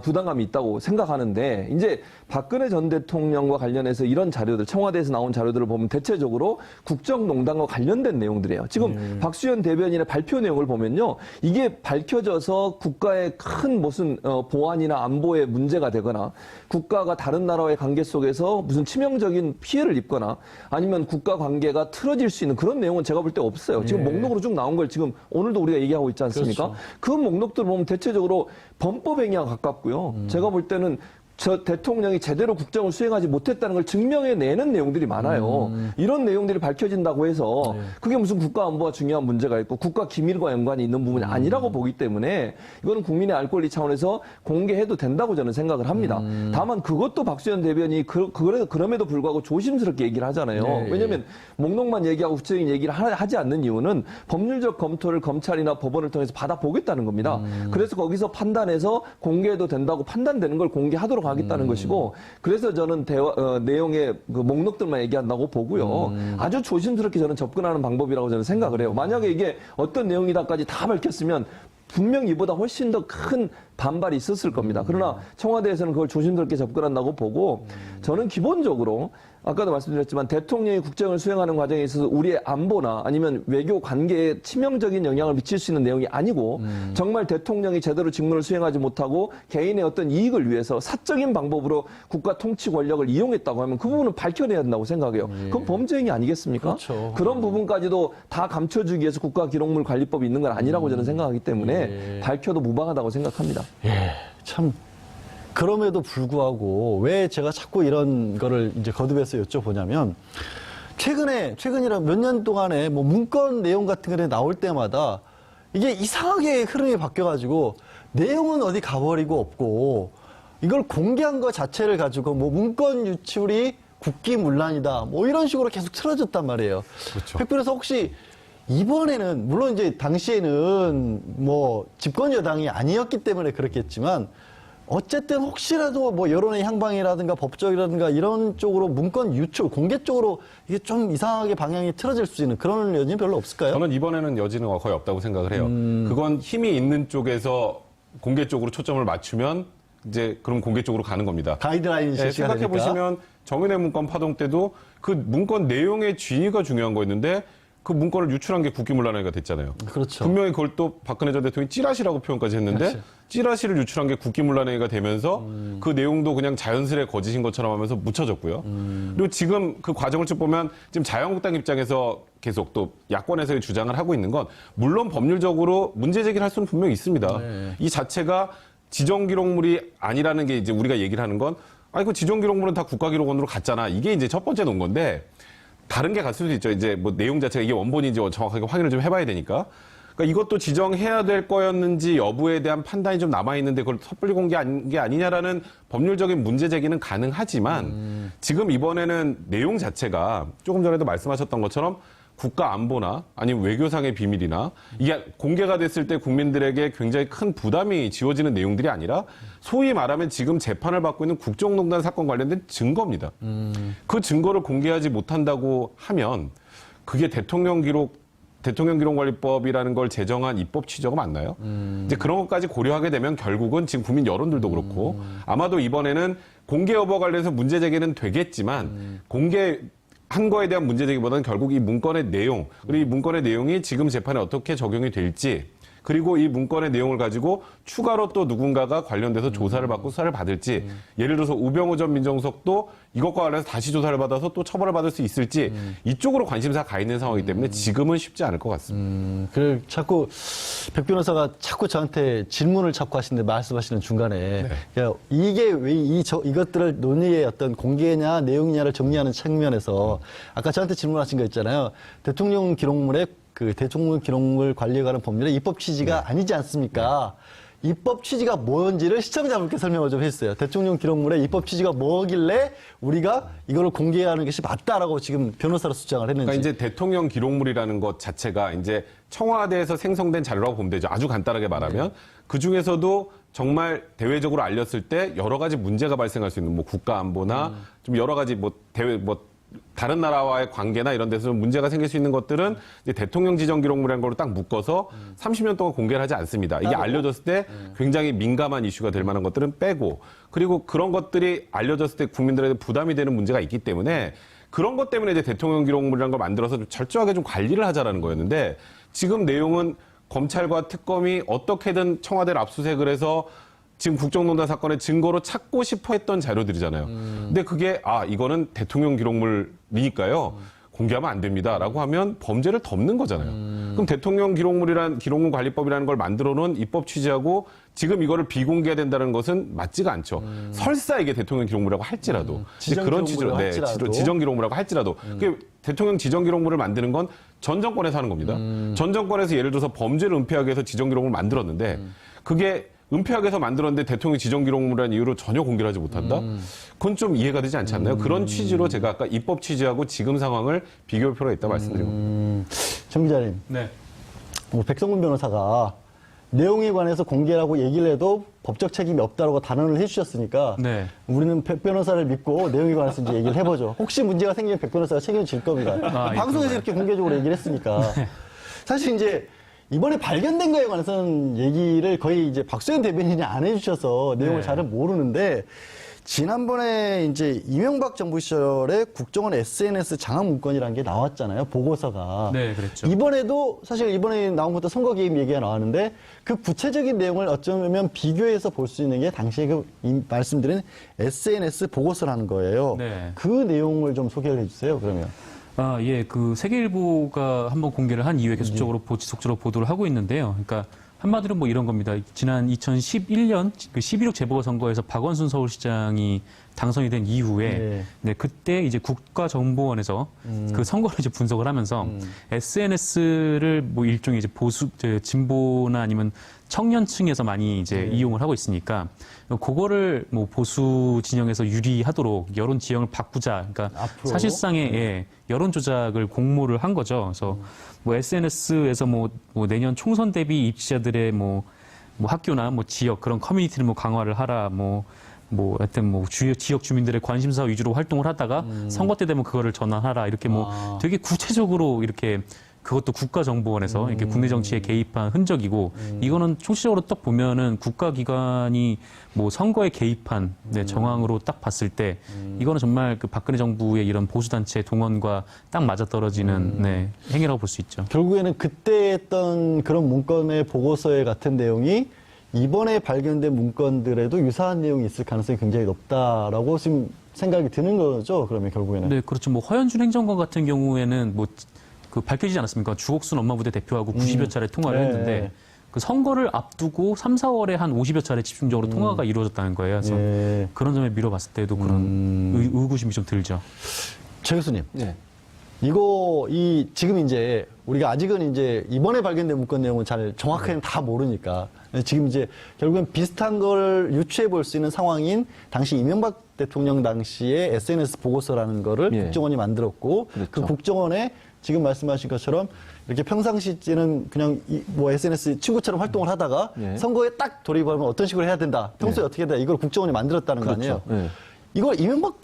부담감이 있다고 생각하는데 이제 박근혜 전 대통령과 관련해서 이런 자료들, 청와대에서 나온 자료들을 보면 대체적으로 국정농단과 관련된 내용들이에요. 지금 박수현 대변인의 발표 내용을 보면요. 이게 밝혀져서 국가의 큰 무슨 보안이나 안보에 문제가 되거나 국가가 다른 나라와의 관계 속에서 무슨 치명적인 피해를 입거나 아니면 국가 관계가 틀어질 수 있는 그런 내용은 제가 볼 때 없어요. 지금 목록으로 쭉 나온 걸 지금 오늘도 우리가 얘기하고 있지 않습니까? 그렇죠. 그 목록들 보면 대체적으로 범법행위와 가깝고요. 제가 볼 때는 저 대통령이 제대로 국정을 수행하지 못했다는 걸 증명해내는 내용들이 많아요. 이런 내용들이 밝혀진다고 해서 그게 무슨 국가 안보와 중요한 문제가 있고 국가 기밀과 연관이 있는 부분이 아니라고 보기 때문에 이거는 국민의 알 권리 차원에서 공개해도 된다고 저는 생각을 합니다. 다만 그것도 박수현 대변인이 그럼에도 불구하고 조심스럽게 얘기를 하잖아요. 왜냐하면 목록만 얘기하고 구체적인 얘기를 하지 않는 이유는 법률적 검토를 검찰이나 법원을 통해서 받아보겠다는 겁니다. 그래서 거기서 판단해서 공개해도 된다고 판단되는 걸 공개하도록 하겠다는 것이고 그래서 저는 내용의 그 목록들만 얘기한다고 보고요. 아주 조심스럽게 저는 접근하는 방법이라고 저는 생각을 해요. 만약에 이게 어떤 내용이다까지 다 밝혔으면 분명 이보다 훨씬 더 큰 반발이 있었을 겁니다. 그러나 청와대에서는 그걸 조심스럽게 접근한다고 보고 저는 기본적으로 아까도 말씀드렸지만 대통령이 국정을 수행하는 과정에 있어서 우리의 안보나 아니면 외교 관계에 치명적인 영향을 미칠 수 있는 내용이 아니고 정말 대통령이 제대로 직무를 수행하지 못하고 개인의 어떤 이익을 위해서 사적인 방법으로 국가 통치 권력을 이용했다고 하면 그 부분은 밝혀내야 된다고 생각해요. 그건 범죄 행위 아니겠습니까? 그렇죠. 그런 부분까지도 다 감춰주기 위해서 국가기록물 관리법이 있는 건 아니라고 저는 생각하기 때문에 밝혀도 무방하다고 생각합니다. 참 그럼에도 불구하고 왜 제가 자꾸 이런 거를 이제 거듭해서 여쭤보냐면 최근이라 몇 년 동안에 뭐 문건 내용 같은 게 나올 때마다 이게 이상하게 흐름이 바뀌어가지고 내용은 어디 가버리고 없고 이걸 공개한 것 자체를 가지고 뭐 문건 유출이 국기문란이다 뭐 이런 식으로 계속 틀어졌단 말이에요. 그렇죠. 백 변호사 혹시 이번에는 물론 이제 당시에는 뭐 집권 여당이 아니었기 때문에 그렇겠지만 어쨌든 혹시라도 뭐 여론의 향방이라든가 법적이라든가 이런 쪽으로 문건 유출, 공개 쪽으로 이게 좀 이상하게 방향이 틀어질 수 있는 그런 여지는 별로 없을까요? 저는 이번에는 여지는 거의 없다고 생각을 해요. 그건 힘이 있는 쪽에서 공개 쪽으로 초점을 맞추면 이제 그럼 공개 쪽으로 가는 겁니다. 가이드라인이 제시가 생각해 되니까. 보시면 정윤회 문건 파동 때도 그 문건 내용의 진위가 중요한 거였는데 그 문건을 유출한 게 국기문란행위가 됐잖아요. 그렇죠. 분명히 그걸 또 박근혜 전 대통령이 찌라시라고 표현까지 했는데 그렇죠. 찌라시를 유출한 게 국기문란행위가 되면서 그 내용도 그냥 자연스레 거짓인 것처럼 하면서 묻혀졌고요. 그리고 지금 그 과정을 쭉 보면 지금 자유한국당 입장에서 계속 또 야권에서의 주장을 하고 있는 건 물론 법률적으로 문제 제기를 할 수는 분명히 있습니다. 이 자체가 지정기록물이 아니라는 게 이제 우리가 얘기를 하는 건 아니 그 지정기록물은 다 국가기록원으로 갔잖아. 이게 이제 첫 번째 논 건데 다른 게 갔을 수도 있죠. 이제 뭐 내용 자체가 이게 원본인지 정확하게 확인을 좀 해봐야 되니까. 그러니까 이것도 지정해야 될 거였는지 여부에 대한 판단이 좀 남아있는데 그걸 섣불리 공개한 게 아니냐라는 법률적인 문제 제기는 가능하지만 지금 이번에는 내용 자체가 조금 전에도 말씀하셨던 것처럼 국가 안보나 아니면 외교상의 비밀이나 이게 공개가 됐을 때 국민들에게 굉장히 큰 부담이 지워지는 내용들이 아니라 소위 말하면 지금 재판을 받고 있는 국정농단 사건 관련된 증거입니다. 그 증거를 공개하지 못한다고 하면 그게 대통령기록관리법이라는 걸 제정한 입법 취지가 맞나요? 이제 그런 것까지 고려하게 되면 결국은 지금 국민 여론들도 그렇고 아마도 이번에는 공개 여부와 관련해서 문제 제기는 되겠지만 공개 한 거에 대한 문제제기보다는 결국 이 문건의 내용, 그리고 이 문건의 내용이 지금 재판에 어떻게 적용이 될지, 그리고 이 문건의 내용을 가지고 추가로 또 누군가가 관련돼서 조사를 받고 수사를 받을지, 예를 들어서 우병우 전 민정수석도 이것과 관련해서 다시 조사를 받아서 또 처벌을 받을 수 있을지, 이쪽으로 관심사가 가 있는 상황이기 때문에 지금은 쉽지 않을 것 같습니다. 그래 자꾸 백 변호사가 자꾸 저한테 질문을 자꾸 하시는데 말씀하시는 중간에 야, 이게 왜 이것들을 논의의 어떤 공개냐 내용이냐를 정리하는 측면에서 아까 저한테 질문하신 거 있잖아요. 대통령 기록물에 그 대통령 기록물 관리에 관한 법률의 입법 취지가 아니지 않습니까? 입법 취지가 뭔지를 시청자분께 설명을 좀 했어요. 대통령 기록물의 입법 취지가 뭐길래 우리가 이거를 공개하는 것이 맞다라고 지금 변호사로 주장을 했는지. 그러니까 이제 대통령 기록물이라는 것 자체가 이제 청와대에서 생성된 자료라고 보면 되죠. 아주 간단하게 말하면. 그 중에서도 정말 대외적으로 알렸을 때 여러 가지 문제가 발생할 수 있는 뭐 국가 안보나 좀 여러 가지 다른 나라와의 관계나 이런 데서 좀 문제가 생길 수 있는 것들은 이제 대통령 지정 기록물이라는 걸로 딱 묶어서 30년 동안 공개를 하지 않습니다. 이게 알려졌을 때 굉장히 민감한 이슈가 될 만한 것들은 빼고, 그리고 그런 것들이 알려졌을 때 국민들에게 부담이 되는 문제가 있기 때문에 그런 것 때문에 이제 대통령 기록물이라는 걸 만들어서 좀 철저하게 좀 관리를 하자라는 거였는데, 지금 내용은 검찰과 특검이 어떻게든 청와대를 압수수색을 해서 지금 국정농단 사건의 증거로 찾고 싶어 했던 자료들이잖아요. 근데 그게 이거는 대통령 기록물이니까요. 공개하면 안 됩니다라고 하면 범죄를 덮는 거잖아요. 그럼 대통령 기록물 관리법이라는 걸 만들어 놓은 입법 취지하고 지금 이거를 비공개해야 된다는 것은 맞지가 않죠. 설사 이게 대통령 기록물이라고 할지라도. 지정 그런 기록물이라고 할지라도. 지정 기록물이라고 할지라도. 그게 대통령 지정 기록물을 만드는 건 전 정권에서 하는 겁니다. 전 정권에서 예를 들어서 범죄를 은폐하기 위해서 지정 기록물을 만들었는데 그게 은폐하기 위해서 만들었는데 대통령 지정 기록물이라는 이유로 전혀 공개를 하지 못한다? 그건 좀 이해가 되지 않지 않나요? 그런 취지로 제가 아까 입법 취지하고 지금 상황을 비교할 필요가 있다 말씀드린 겁니다. 정 기자님, 네. 백성군 변호사가 내용에 관해서 공개라고 얘기를 해도 법적 책임이 없다라고 단언을 해주셨으니까 네. 우리는 백 변호사를 믿고 내용에 관해서 이제 얘기를 해보죠. 혹시 문제가 생기면 백 변호사가 책임질 겁니다. 예, 방송에서 이렇게 공개적으로 얘기를 했으니까. 사실 이제 이번에 발견된 거에 관해서는 얘기를 거의 이제 박수현 대변인이 안 해주셔서 내용을 네. 잘은 모르는데, 지난번에 이제 이명박 정부 시절에 국정원 SNS 장악 문건이라는 게 나왔잖아요. 보고서가. 네, 그랬죠. 이번에도 사실 이번에 나온 것도 선거 개입 얘기가 나왔는데 그 구체적인 내용을 어쩌면 비교해서 볼 수 있는 게 당시에 말씀드린 SNS 보고서라는 거예요. 네. 그 내용을 좀 소개를 해주세요. 그러면. 예, 그 세계일보가 한번 공개를 한 이후에 계속적으로 지속적으로 보도를 하고 있는데요. 그러니까 한마디로 뭐 이런 겁니다. 지난 2011년 그 11.6 재보궐선거에서 박원순 서울시장이 당선이 된 이후에 그때 이제 국가정보원에서 그 선거를 이제 분석을 하면서 SNS를 뭐 일종의 이제 진보나 아니면 청년층에서 많이 이제 이용을 하고 있으니까 그거를 뭐 보수 진영에서 유리하도록 여론 지형을 바꾸자. 그러니까 앞으로? 사실상의 여론 조작을 공모를 한 거죠. 그래서 뭐 SNS에서 뭐 내년 총선 대비 입시자들의 뭐 학교나 뭐 지역 그런 커뮤니티를 뭐 강화를 하라. 하여튼 지역 주민들의 관심사 위주로 활동을 하다가 선거 때 되면 그거를 전환하라. 이렇게 되게 구체적으로 이렇게 그것도 국가정보원에서 이렇게 국내 정치에 개입한 흔적이고, 이거는 총체적으로 딱 보면은 국가기관이 뭐 선거에 개입한 정황으로 딱 봤을 때 이거는 정말 그 박근혜 정부의 이런 보수단체 동원과 딱 맞아떨어지는 행위라고 볼 수 있죠. 결국에는 그때 했던 그런 문건의 보고서에 같은 내용이 이번에 발견된 문건들에도 유사한 내용이 있을 가능성이 굉장히 높다라고 지금 생각이 드는 거죠. 그러면 결국에는. 네, 그렇죠. 뭐 허현준 행정관 같은 경우에는 그 밝혀지지 않았습니까? 주옥순 엄마부대 대표하고 90여 차례 통화를 네. 했는데 그 선거를 앞두고 3, 4월에 한 50여 차례 집중적으로 통화가 이루어졌다는 거예요. 그래서 그런 점에 미뤄봤을 때도 그런 의구심이 좀 들죠. 최 교수님. 네. 지금 이제 우리가 아직은 이제 이번에 발견된 문건 내용은 잘 정확하게는 다 모르니까 지금 이제 결국엔 비슷한 걸 유추해 볼 수 있는 상황인 당시 이명박 대통령 당시에 SNS 보고서라는 거를 국정원이 만들었고, 그렇죠. 그 국정원에 지금 말씀하신 것처럼 이렇게 평상시에는 그냥 SNS 친구처럼 활동을 하다가 선거에 딱 돌입하면 어떤 식으로 해야 된다. 평소에 어떻게 해야 된다. 이걸 국정원이 만들었다는 거 아니에요. 이걸 이명박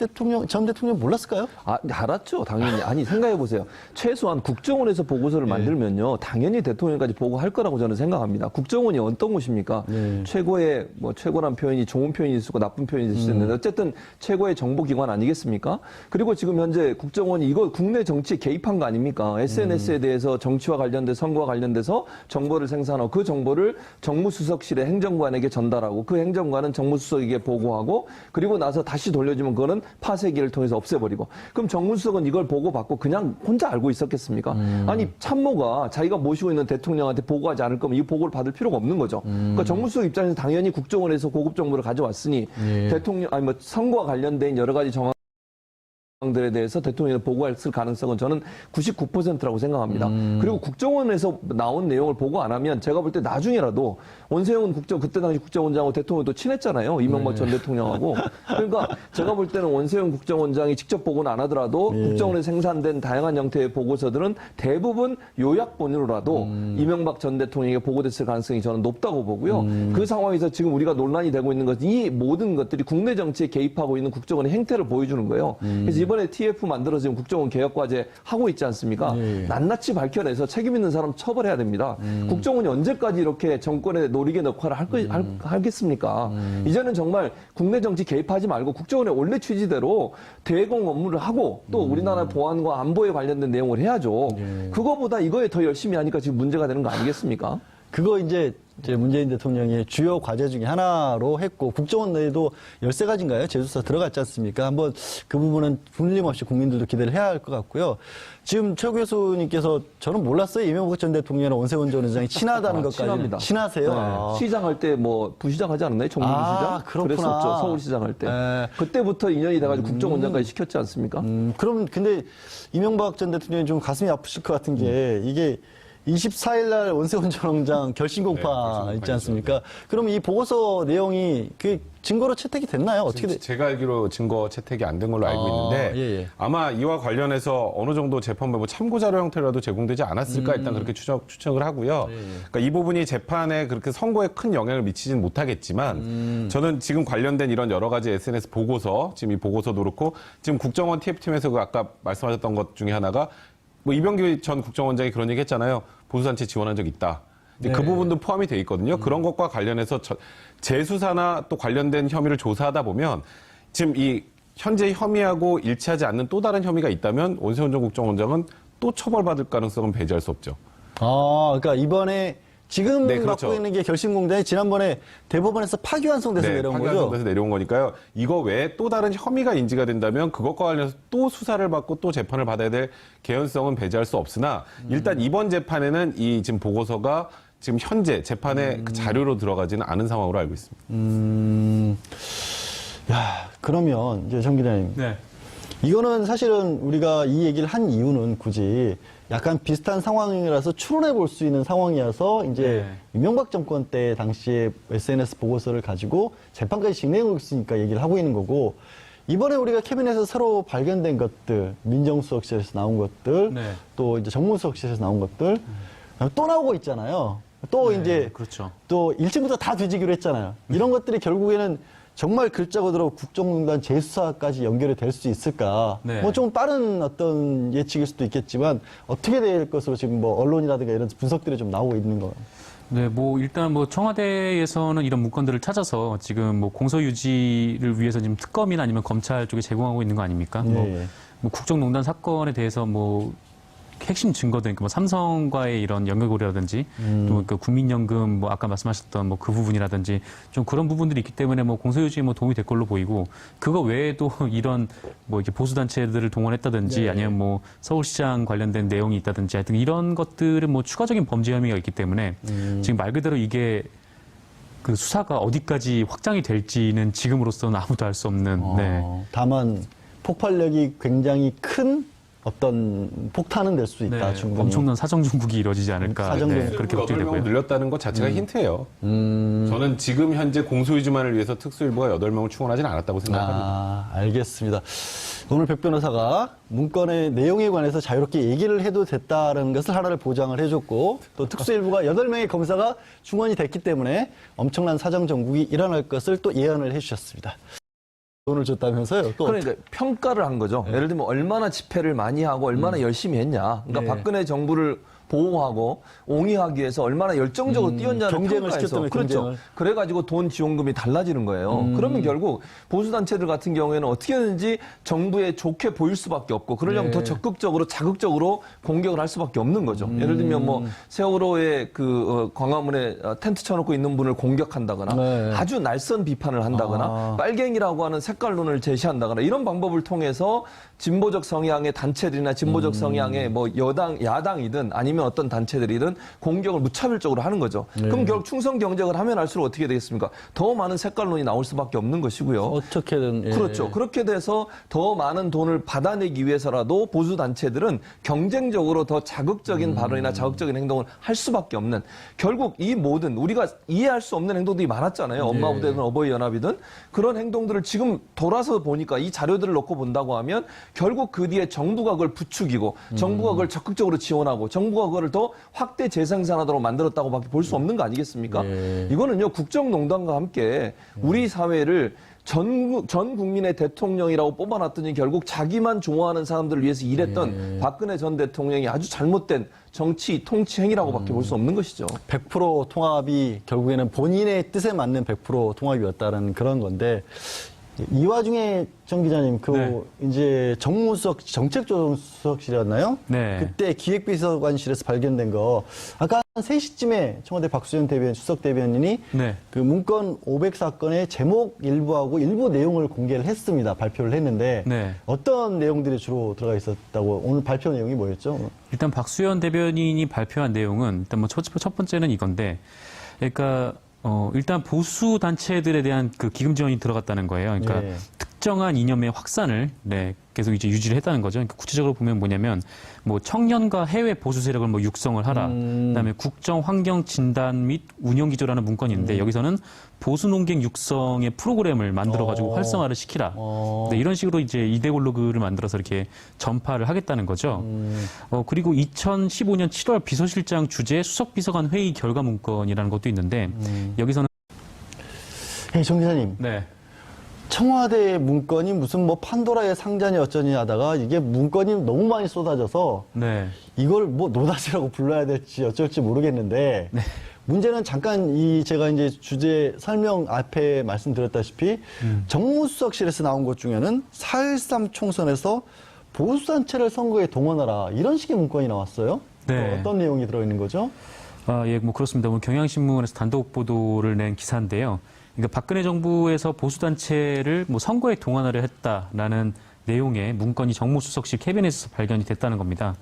전 대통령 몰랐을까요? 알았죠. 당연히. 아니, 생각해보세요. 최소한 국정원에서 보고서를 만들면요. 당연히 대통령까지 보고할 거라고 저는 생각합니다. 국정원이 어떤 곳입니까? 최고의, 최고란 표현이 좋은 표현이 있을 수고 나쁜 표현이 있을 수 있는데 어쨌든 최고의 정보기관 아니겠습니까? 그리고 지금 현재 국정원이 이거 국내 정치에 개입한 거 아닙니까? SNS에 대해서 정치와 관련된 선거와 관련돼서 정보를 생산하고 그 정보를 정무수석실의 행정관에게 전달하고 그 행정관은 정무수석에게 보고하고 그리고 나서 다시 돌려주면 그거는 파쇄기를 통해서 없애버리고 그럼 정무수석은 이걸 보고받고 그냥 혼자 알고 있었겠습니까? 아니 참모가 자기가 모시고 있는 대통령한테 보고하지 않을 거면 이 보고를 받을 필요가 없는 거죠. 그러니까 정무수석 입장에서 당연히 국정원에서 고급 정보를 가져왔으니 대통령 선거와 관련된 여러 가지 들에 대해서 대통령이 보고했을 가능성은 저는 99%라고 생각합니다. 그리고 국정원에서 나온 내용을 보고 안 하면 제가 볼 때 나중에라도 원세훈 그때 당시 국정원장하고 대통령도 친했잖아요. 이명박 전 대통령하고. 그러니까 제가 볼 때는 원세훈 국정원장이 직접 보고는 안 하더라도 국정원에 생산된 다양한 형태의 보고서들은 대부분 요약본으로라도 이명박 전 대통령에게 보고됐을 가능성이 저는 높다고 보고요. 그 상황에서 지금 우리가 논란이 되고 있는 것은 이 모든 것들이 국내 정치에 개입하고 있는 국정원의 행태를 보여주는 거예요. 그래서 이번에 TF 만들어서 지금 국정원 개혁과제 하고 있지 않습니까? 낱낱이 밝혀내서 책임 있는 사람 처벌해야 됩니다. 국정원이 언제까지 이렇게 정권의 노리개 역할을 하겠습니까? 이제는 정말 국내 정치 개입하지 말고 국정원의 원래 취지대로 대공 업무를 하고 또 우리나라 보안과 안보에 관련된 내용을 해야죠. 그거보다 이거에 더 열심히 하니까 지금 문제가 되는 거 아니겠습니까? 그거 이제 문재인 대통령의 주요 과제 중에 하나로 했고 국정원 내에도 13가지인가요? 재수사 들어갔지 않습니까? 한번 그 부분은 분림없이 국민들도 기대를 해야 할 것 같고요. 지금 최 교수님께서 저는 몰랐어요. 이명박 전 대통령이랑 원세훈 전 의장이 친하다는 것까지. 친합니다. 친하세요? 네. 시장할 때 부시장 하지 않았나요? 정무부시장? 그렇구나. 그랬었죠. 서울시장 할 때. 그때부터 인연이 돼가지고 국정원장까지 시켰지 않습니까? 그럼 근데 이명박 전 대통령이 좀 가슴이 아프실 것 같은 게 이게 24일 날 원세훈 전 원장 결심 공파 있지 않습니까? 그럼 이 보고서 내용이 그 증거로 채택이 됐나요? 어떻게 제가 알기로 증거 채택이 안 된 걸로 알고 있는데 예. 아마 이와 관련해서 어느 정도 재판부 참고 자료 형태로라도 제공되지 않았을까 일단 그렇게 추측을 하고요. 그러니까 이 부분이 재판에 그렇게 선고에 큰 영향을 미치진 못하겠지만 저는 지금 관련된 이런 여러 가지 SNS 보고서 지금 이 보고서도 그렇고 지금 국정원 TF팀에서 그 아까 말씀하셨던 것 중에 하나가 이병기 전 국정원장이 그런 얘기 했잖아요. 보수단체 지원한 적 있다. 그 부분도 포함이 돼 있거든요. 그런 것과 관련해서 재수사나 또 관련된 혐의를 조사하다 보면 지금 이 현재 혐의하고 일치하지 않는 또 다른 혐의가 있다면 원세훈 전 국정원장은 또 처벌받을 가능성은 배제할 수 없죠. 그러니까 이번에 지금 네, 그렇죠. 맡고 있는 게 결심공단이 지난번에 대법원에서 파기환송돼서 내려온 거죠? 파기환송돼서 내려온 거니까요. 이거 외에 또 다른 혐의가 인지가 된다면 그것과 관련해서 또 수사를 받고 또 재판을 받아야 될 개연성은 배제할 수 없으나 일단 이번 재판에는 이 지금 보고서가 지금 현재 재판의 그 자료로 들어가지는 않은 상황으로 알고 있습니다. 그러면 이제 정 기자님. 네. 이거는 사실은 우리가 이 얘기를 한 이유는 굳이 약간 비슷한 상황이라서 추론해 볼 수 있는 상황이어서 이제 이명박 정권 때 당시에 SNS 보고서를 가지고 재판까지 진행하고 있으니까 얘기를 하고 있는 거고 이번에 우리가 캐비넷에서 새로 발견된 것들, 민정수석실에서 나온 것들, 또 이제 정무수석실에서 나온 것들 또 나오고 있잖아요. 또 이제 그렇죠. 또 1층부터 다 뒤지기로 했잖아요. 이런 것들이 결국에는 정말 글자 그대로 국정농단 재수사까지 연결이 될 수 있을까? 뭐 좀 빠른 어떤 예측일 수도 있겠지만 어떻게 될 것으로 지금 뭐 언론이라든가 이런 분석들이 좀 나오고 있는 거예요. 네, 일단 청와대에서는 이런 문건들을 찾아서 지금 공소 유지를 위해서 지금 특검이나 아니면 검찰 쪽에 제공하고 있는 거 아닙니까? 국정농단 사건에 대해서 핵심 증거들, 삼성과의 이런 연결고리라든지, 또 국민연금, 아까 말씀하셨던 그 부분이라든지, 좀 그런 부분들이 있기 때문에 공소유지에 도움이 될 걸로 보이고, 그거 외에도 이런 이렇게 보수단체들을 동원했다든지, 아니면 서울시장 관련된 내용이 있다든지, 하여튼 이런 것들은 추가적인 범죄 혐의가 있기 때문에, 지금 말 그대로 이게 그 수사가 어디까지 확장이 될지는 지금으로서는 아무도 알 수 없는, 다만, 폭발력이 굉장히 큰 어떤 폭탄은 될 수 있다. 충분히. 엄청난 사정 중국이 이루어지지 않을까. 그렇게 걱정되고요. 늘렸다는 것 자체가 힌트예요. 저는 지금 현재 공소유지만을 위해서 특수일부가 8명을 충원하진 않았다고 생각합니다. 알겠습니다. 오늘 백 변호사가 문건의 내용에 관해서 자유롭게 얘기를 해도 됐다는 것을 하나를 보장을 해줬고 또 특수일부가 8명의 검사가 충원이 됐기 때문에 엄청난 사정 정국이 일어날 것을 또 예언을 해주셨습니다. 돈을 줬다면서요? 또 그러니까 평가를 한 거죠. 예를 들면 얼마나 집회를 많이 하고 얼마나 열심히 했냐. 그러니까 네. 박근혜 정부를 보호하고 옹이하기 위해서 얼마나 열정적으로 뛰었냐를 경쟁을 평가해서 시켰다며, 그렇죠. 경쟁을. 그래가지고 돈 지원금이 달라지는 거예요. 그러면 결국 보수단체들 같은 경우에는 어떻게든지 정부에 좋게 보일 수밖에 없고 그러려면 네. 더 적극적으로 자극적으로 공격을 할 수밖에 없는 거죠. 예를 들면 뭐 세월호의 광화문에 텐트 쳐놓고 있는 분을 공격한다거나 네. 아주 날선 비판을 한다거나 빨갱이라고 하는 색깔론을 제시한다거나 이런 방법을 통해서 진보적 성향의 단체들이나 진보적 성향의 뭐 야당이든 아니면 어떤 단체들이든 공격을 무차별적으로 하는 거죠. 그럼 결국 충성 경쟁을 하면 할수록 어떻게 되겠습니까? 더 많은 색깔론이 나올 수밖에 없는 것이고요. 어떻게든 예. 그렇죠. 그렇게 돼서 더 많은 돈을 받아내기 위해서라도 보수 단체들은 경쟁적으로 더 자극적인 발언이나 자극적인 행동을 할 수밖에 없는 결국 이 모든 우리가 이해할 수 없는 행동들이 많았잖아요. 엄마 부대든 어버이 연합이든 그런 행동들을 지금 돌아서 보니까 이 자료들을 놓고 본다고 하면 결국 그 뒤에 정부가 그걸 부추기고 정부가 그걸 적극적으로 지원하고 정부가 그걸 더 확대 재생산하도록 만들었다고밖에 볼 수 없는 거 아니겠습니까? 이거는요 국정농단과 함께 우리 사회를 전 국민의 대통령이라고 뽑아놨더니 결국 자기만 좋아하는 사람들을 위해서 일했던 박근혜 전 대통령이 아주 잘못된 정치 통치 행위라고밖에 볼 수 없는 것이죠. 100% 통합이 결국에는 본인의 뜻에 맞는 100% 통합이었다는 그런 건데 이 와중에 정 기자님 이제 정무수석 정책조정수석실이었나요? 네. 그때 기획비서관실에서 발견된 거 아까 한 3시쯤에 청와대 박수현 수석 대변인이 네. 그 문건 500 사건의 제목 일부하고 일부 내용을 공개를 했습니다. 발표를 했는데 네. 어떤 내용들이 주로 들어가 있었다고 오늘 발표 내용이 뭐였죠? 일단 박수현 대변인이 발표한 내용은 일단 뭐 첫 번째는 이건데, 그러니까 일단 보수 단체들에 대한 그 기금 지원이 들어갔다는 거예요. 그러니까 예. 특정한 이념의 확산을 계속 이제 유지를 했다는 거죠. 그러니까 구체적으로 보면 뭐냐면 뭐 청년과 해외 보수 세력을 뭐 육성을 하라. 그다음에 국정 환경 진단 및 운영 기조라는 문건이 있는데 여기서는 보수 농객 육성의 프로그램을 만들어 가지고 활성화를 시키라. 네, 이런 식으로 이제 이데올로그를 만들어서 이렇게 전파를 하겠다는 거죠. 그리고 2015년 7월 비서실장 주재 수석 비서관 회의 결과 문건이라는 것도 있는데 여기서는 정 기자님. 네. 청와대 문건이 무슨 뭐 판도라의 상자니 어쩌니 하다가 이게 문건이 너무 많이 쏟아져서 네. 이걸 뭐 노다지라고 불러야 될지 어쩔지 모르겠는데 문제는 잠깐 제가 이제 주제 설명 앞에 말씀드렸다시피 정무수석실에서 나온 것 중에는 4.13 총선에서 보수단체를 선거에 동원하라 이런 식의 문건이 나왔어요. 네. 어떤 내용이 들어있는 거죠? 예, 뭐 그렇습니다. 오늘 경향신문에서 단독 보도를 낸 기사인데요. 그러니까 박근혜 정부에서 보수단체를 뭐 선거에 동원하려 했다라는 내용의 문건이 정무수석실 캐비넷에서 발견이 됐다는 겁니다.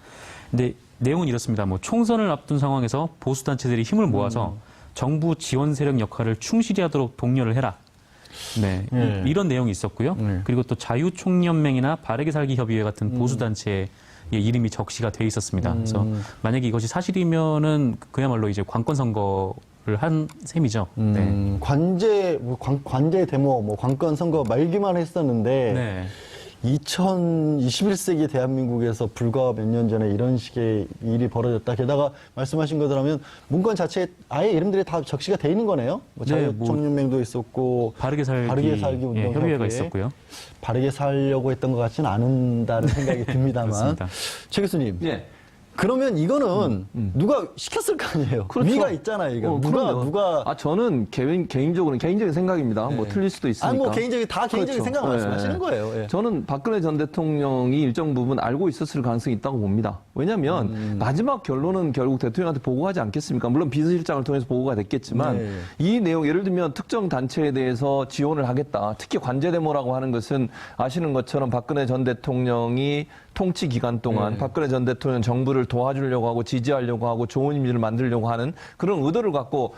근데 내용은 이렇습니다. 뭐 총선을 앞둔 상황에서 보수단체들이 힘을 모아서 정부 지원 세력 역할을 충실히 하도록 독려를 해라. 네. 이런 내용이 있었고요. 그리고 또 자유총연맹이나 바르게 살기 협의회 같은 보수단체의 이름이 적시가 돼 있었습니다. 그래서 만약에 이것이 사실이면은 그야말로 이제 관권 선거를 한 셈이죠. 네. 관제 데모, 뭐 관건 선거 말기만 했었는데 네. 21세기 대한민국에서 불과 몇 년 전에 이런 식의 일이 벌어졌다. 게다가 말씀하신 것들 하면 문건 자체에 아예 이름들이 다 적시가 돼 있는 거네요. 뭐 네, 자유총연맹도 있었고 바르게 살기 운동협의회 협의회가 있었고요. 바르게 살려고 했던 것 같지는 않은다는 생각이 듭니다만. 그렇습니다. 최 교수님. 예. 그러면 이거는 누가 시켰을 거 아니에요. 그렇죠. 위가 있잖아요. 이거 누가 저는 개인적인 생각입니다. 뭐 틀릴 수도 있으니까. 아니 뭐 개인적인 그렇죠. 생각 말씀하시는 거예요. 예. 저는 박근혜 전 대통령이 일정 부분 알고 있었을 가능성이 있다고 봅니다. 왜냐하면 마지막 결론은 결국 대통령한테 보고하지 않겠습니까? 물론 비서실장을 통해서 보고가 됐겠지만 이 내용 예를 들면 특정 단체에 대해서 지원을 하겠다. 특히 관제 데모라고 하는 것은 아시는 것처럼 박근혜 전 대통령이 통치 기간 동안 박근혜 전 대통령 정부를 도와주려고 하고 지지하려고 하고 좋은 이미지를 만들려고 하는 그런 의도를 갖고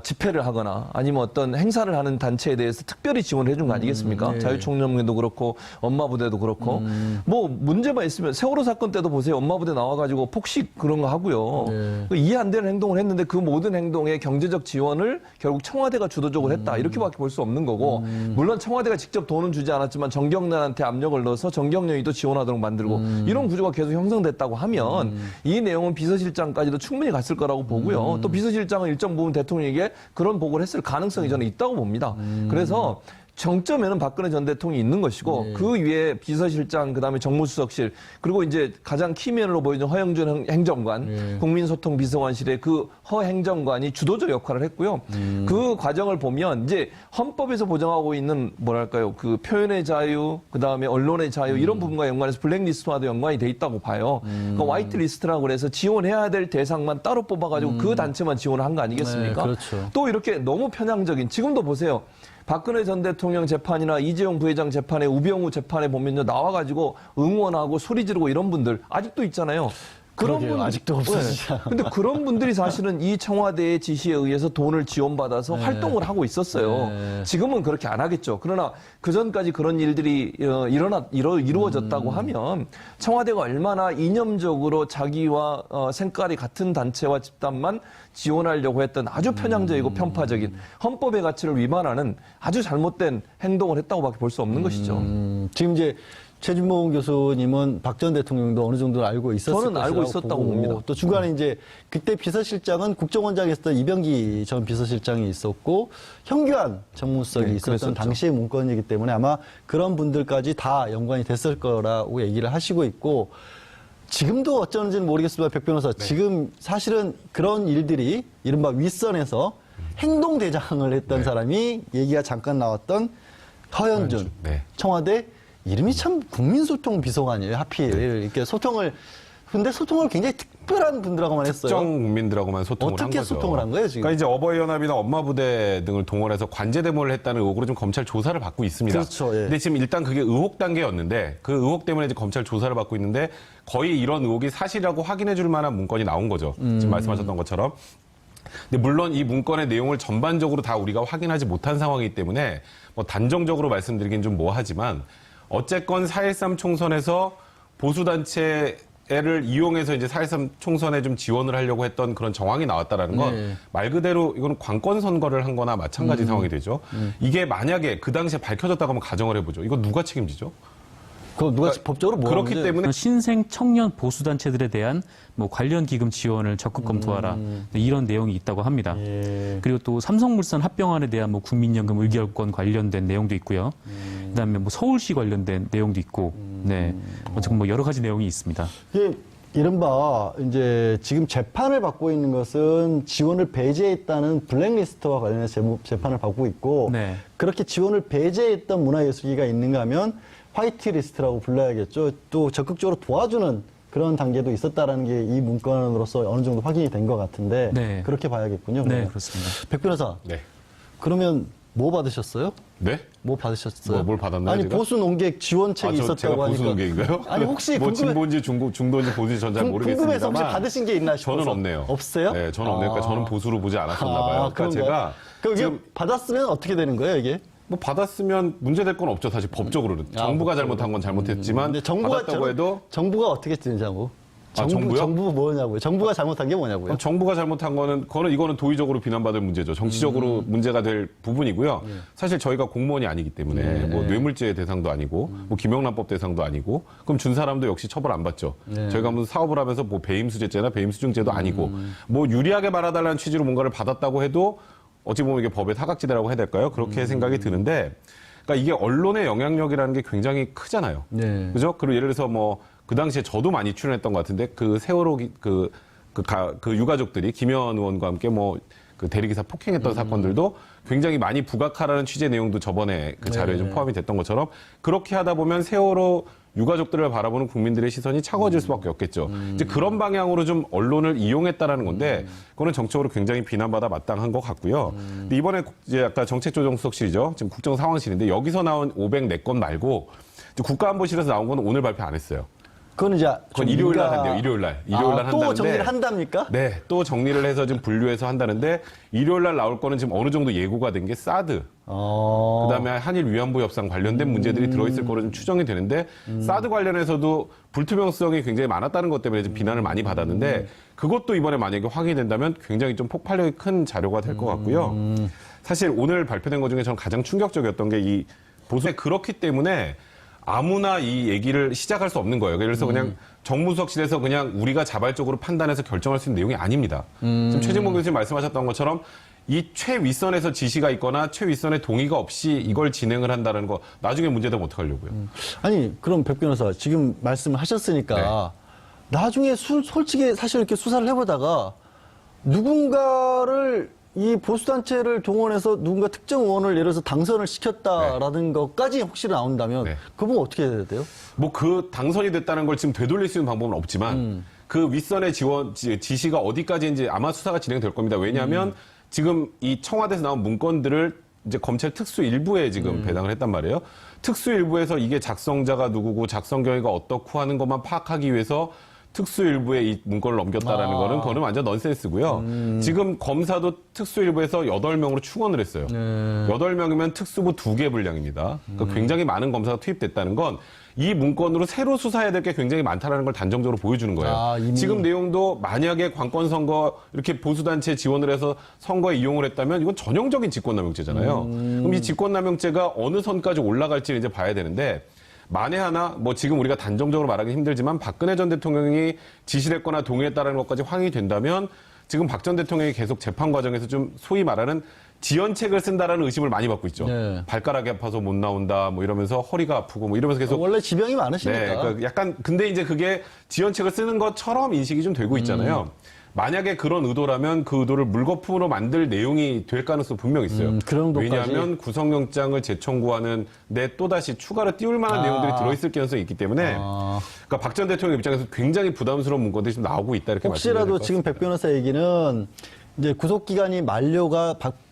집회를 하거나 아니면 어떤 행사를 하는 단체에 대해서 특별히 지원을 해준 거 아니겠습니까? 자유총연맹도 그렇고 엄마 부대도 그렇고 뭐 문제만 있으면 세월호 사건 때도 보세요. 엄마 부대 나와가지고 폭식 그런 거 하고요. 이해 안 되는 행동을 했는데 그 모든 행동에 경제적 지원을 결국 청와대가 주도적으로 했다. 이렇게밖에 볼 수 없는 거고 물론 청와대가 직접 돈은 주지 않았지만 정경련한테 압력을 넣어서 정경련이 또 지원하도록 만들고 이런 구조가 계속 형성됐다고 하면 이 내용은 비서실장까지도 충분히 갔을 거라고 보고요. 또 비서실장은 일정 부분 대통령에게 그런 보고를 했을 가능성이 저는 있다고 봅니다. 그래서 정점에는 박근혜 전 대통령이 있는 것이고 그 위에 비서실장, 그다음에 정무수석실, 그리고 이제 가장 키맨으로 보이는 허영준 행정관, 국민소통비서관실의 그 허 행정관이 주도적 역할을 했고요. 그 과정을 보면 이제 헌법에서 보장하고 있는 뭐랄까요, 그 표현의 자유, 그다음에 언론의 자유 이런 부분과 연관해서 블랙리스트와도 연관이 돼 있다고 봐요. 그러니까 화이트리스트라고 그래서 지원해야 될 대상만 따로 뽑아가지고 그 단체만 지원을 한 거 아니겠습니까? 네, 그렇죠. 또 이렇게 너무 편향적인, 지금도 보세요. 박근혜 전 대통령 재판이나 이재용 부회장 재판에, 우병우 재판에 보면요, 나와가지고 응원하고 소리 지르고 이런 분들 아직도 있잖아요. 그러게요. 아직도 없어지지 않아. 근데 그런 분들이 사실은 이 청와대의 지시에 의해서 돈을 지원받아서 활동을 하고 있었어요. 지금은 그렇게 안 하겠죠. 그러나 그 전까지 그런 일들이 이루어졌다고 하면 청와대가 얼마나 이념적으로 자기와 생각이 같은 단체와 집단만 지원하려고 했던 아주 편향적이고 편파적인 헌법의 가치를 위반하는 아주 잘못된 행동을 했다고밖에 볼 수 없는 것이죠. 지금 이제 최진봉 교수님은 박 전 대통령도 어느 정도 알고 있었을 저는 알고 것이라고 있었다고 보고, 봅니다. 또 중간에 이제 그때 비서실장은 국정원장에 있었던 이병기 전 비서실장이 있었고 현규안 정무수석이 있었던 그랬었죠. 당시의 문건이기 때문에 아마 그런 분들까지 다 연관이 됐을 거라고 얘기를 하시고 있고, 지금도 어쩌는지는 모르겠습니다. 백 변호사. 지금 사실은 그런 일들이 이른바 윗선에서 행동대장을 했던 사람이 얘기가 잠깐 나왔던 허현준 네. 청와대 이름이 참 국민소통 비서관이에요. 하필 이렇게 소통을, 근데 소통을 굉장히 특별한 분들하고만 했어요. 특정 국민들하고만 소통을 한 어떻게 거죠. 소통을 한 거예요, 지금? 그러니까 이제 어버이연합이나 엄마부대 등을 동원해서 관제대모를 했다는 의혹으로 좀 검찰 조사를 받고 있습니다. 그렇죠, 예. 근데 지금 일단 그게 의혹 단계였는데 그 의혹 때문에 이제 검찰 조사를 받고 있는데 거의 이런 의혹이 사실이라고 확인해 줄 만한 문건이 나온 거죠. 지금 말씀하셨던 것처럼. 근데 물론 이 문건의 내용을 전반적으로 다 우리가 확인하지 못한 상황이기 때문에 뭐 단정적으로 말씀드리긴 좀 뭐하지만 어쨌건 4.13 총선에서 보수단체를 이용해서 이제 4.13 총선에 좀 지원을 하려고 했던 그런 정황이 나왔다라는 건 말 그대로 이건 관권 선거를 한 거나 마찬가지 상황이 되죠. 이게 만약에 그 당시에 밝혀졌다고 한번 가정을 해보죠. 이거 누가 책임지죠? 그거 누가 법적으로 뭐 그렇기 하는지. 때문에 신생 청년 보수 단체들에 대한 뭐 관련 기금 지원을 적극 검토하라 이런 내용이 있다고 합니다. 그리고 또 삼성물산 합병안에 대한 뭐 국민연금 의결권 관련된 내용도 있고요. 그다음에 뭐 서울시 관련된 내용도 있고, 네, 어쨌든 뭐 여러 가지 내용이 있습니다. 이게 이른바 이제 지금 재판을 받고 있는 것은 지원을 배제했다는 블랙리스트와 관련해서 재판을 받고 있고, 네. 그렇게 지원을 배제했던 문화예술기가 있는가 하면 화이트리스트라고 불러야겠죠. 또 적극적으로 도와주는 그런 단계도 있었다라는 게 이 문건으로서 어느 정도 확인이 된 것 같은데, 네. 그렇게 봐야겠군요. 네, 그러면. 그렇습니다. 백 변호사, 네. 그러면 뭐 받으셨어요? 네? 뭐 받으셨어요? 뭘 받았나요, 아니 제가? 보수 농객 지원책이 제가 있었다고 하니까. 보수 농객인가요? 아니 혹시 뭐 궁금해- 진보인지 중도인지 보수인지 전 잘 궁금해서 모르겠습니다만 혹시 받으신 게 있나 싶어서. 저는 없네요. 없어요? 네, 저는 없네요. 그러니까 저는 보수로 보지 않았었나 봐요. 그러니까 제가 그럼 이게 지금 받았으면 어떻게 되는 거예요, 이게? 뭐 받았으면 문제될 건 없죠. 사실 법적으로는. 정부가 잘못한 건 잘못했지만 근데 정부가 받았다고 해도 정부가 어떻게 되냐고. 정부요? 정부 뭐냐고요? 정부가 잘못한 게 뭐냐고요? 정부가 잘못한 거는 이거는 도의적으로 비난받을 문제죠. 정치적으로 문제가 될 부분이고요. 사실 저희가 공무원이 아니기 때문에 뭐 뇌물죄 대상도 아니고 뭐 김영란법 대상도 아니고 그럼 준 사람도 역시 처벌 안 받죠. 저희가 무슨 사업을 하면서 뭐 배임수재죄나 배임수증죄도 아니고 뭐 유리하게 말아달라는 취지로 뭔가를 받았다고 해도 어찌 보면 이게 법의 사각지대라고 해야 될까요? 그렇게 생각이 드는데, 그러니까 이게 언론의 영향력이라는 게 굉장히 크잖아요. 네. 그죠? 그리고 예를 들어서 뭐 그 당시에 저도 많이 출연했던 것 같은데 그 세월호 그 유가족들이 김현 의원과 함께 뭐 그 대리기사 폭행했던 사건들도 굉장히 많이 부각하라는 취재 내용도 저번에 그 자료에 좀 포함이 됐던 것처럼 그렇게 하다 보면 세월호 유가족들을 바라보는 국민들의 시선이 차가워질 수밖에 없겠죠. 이제 그런 방향으로 좀 언론을 이용했다라는 건데 그거는 정책적으로 굉장히 비난받아 마땅한 것 같고요. 근데 이번에 이제 아까 정책조정수석실이죠. 지금 국정상황실인데 여기서 나온 504건 말고 이제 국가안보실에서 나온 건 오늘 발표 안 했어요. 그건 이제 그건 일요일 날 한대요. 일요일 날. 일요일 날 한다는데. 또 정리를 한답니까? 네, 또 정리를 해서 좀 분류해서 한다는데 일요일 날 나올 거는 지금 어느 정도 예고가 된 게 사드. 그다음에 한일 위안부 협상 관련된 문제들이 들어있을 거로 좀 추정이 되는데 사드 관련해서도 불투명성이 굉장히 많았다는 것 때문에 좀 비난을 많이 받았는데 그것도 이번에 만약에 확인된다면 굉장히 좀 폭발력이 큰 자료가 될 것 같고요. 사실 오늘 발표된 것 중에 저는 가장 충격적이었던 게 이 보수에 그렇기 때문에 아무나 이 얘기를 시작할 수 없는 거예요. 그래서 그냥 정무수석실에서 그냥 우리가 자발적으로 판단해서 결정할 수 있는 내용이 아닙니다. 지금 최진봉 교수님 말씀하셨던 것처럼 이 최윗선에서 지시가 있거나 최윗선의 동의가 없이 이걸 진행을 한다는 거 나중에 문제되면 어떡하려고요. 아니, 그럼 백 변호사, 지금 말씀을 하셨으니까, 나중에 솔직히 사실 이렇게 수사를 해보다가, 누군가를, 이 보수단체를 동원해서 누군가 특정 의원을 예를 들어서 당선을 시켰다라는 것까지 혹시 나온다면, 네. 그건 어떻게 해야 돼요? 뭐 그 당선이 됐다는 걸 지금 되돌릴 수 있는 방법은 없지만, 그 윗선의 지시가 어디까지인지 아마 수사가 진행될 겁니다. 왜냐하면 지금 이 청와대에서 나온 문건들을 이제 검찰 특수 일부에 지금 배당을 했단 말이에요. 특수 일부에서 이게 작성자가 누구고 작성 경위가 어떻고 하는 것만 파악하기 위해서 특수일부에 이 문건을 넘겼다라는 거는 그거는 완전 넌센스고요. 지금 검사도 특수일부에서 8명으로 충원을 했어요. 8명이면 특수부 2개 분량입니다. 그러니까 굉장히 많은 검사가 투입됐다는 건 이 문건으로 새로 수사해야 될 게 굉장히 많다는 걸 단정적으로 보여주는 거예요. 아, 이미. 지금 내용도 만약에 관권 선거 이렇게 보수단체에 지원을 해서 선거에 이용을 했다면 이건 전형적인 직권남용죄잖아요. 그럼 이 직권남용죄가 어느 선까지 올라갈지를 이제 봐야 되는데 만에 하나 뭐 지금 우리가 단정적으로 말하기 힘들지만 박근혜 전 대통령이 지시를 했거나 동의했다는 것까지 확인이 된다면 지금 박 전 대통령이 계속 재판 과정에서 좀 소위 말하는 지연책을 쓴다라는 의심을 많이 받고 있죠. 네. 발가락이 아파서 못 나온다 뭐 이러면서 허리가 아프고 뭐 이러면서 계속 원래 지병이 많으시니까. 네, 그러니까 약간 근데 이제 그게 지연책을 쓰는 것처럼 인식이 좀 되고 있잖아요. 만약에 그런 의도라면 그 의도를 물거품으로 만들 내용이 될 가능성이 분명히 있어요. 그런 것까지? 왜냐하면 구속영장을 재청구하는데 또다시 추가로 띄울 만한 내용들이 들어있을 가능성이 있기 때문에 그러니까 박 전 대통령 입장에서 굉장히 부담스러운 문건들이 좀 나오고 있다 이렇게 말씀드려야 혹시라도 될것 지금 백 같습니다. 변호사 얘기는 이제 구속기간이 만료가 박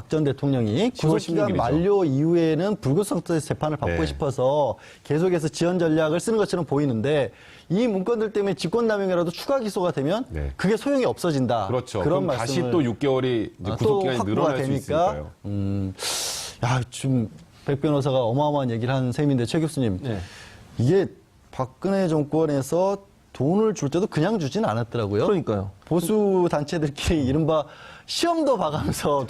전 대통령이 10월 구속기간 16일이죠. 만료 이후에는 불구속 상태에서 재판을 받고 네. 싶어서 계속해서 지연 전략을 쓰는 것처럼 보이는데 이 문건들 때문에 직권남용이라도 추가 기소가 되면 네. 그게 소용이 없어진다. 그렇죠. 그런 그럼 다시 말씀을 또 6개월이 이제 구속기간이 확보가 늘어날 수 있으니까요. 야, 지금 백 변호사가 어마어마한 얘기를 한 셈인데 최 교수님, 네. 이게 박근혜 정권에서 돈을 줄 때도 그냥 주진 않았더라고요. 그러니까요. 보수 단체들끼리 이른바 시험도 봐가면서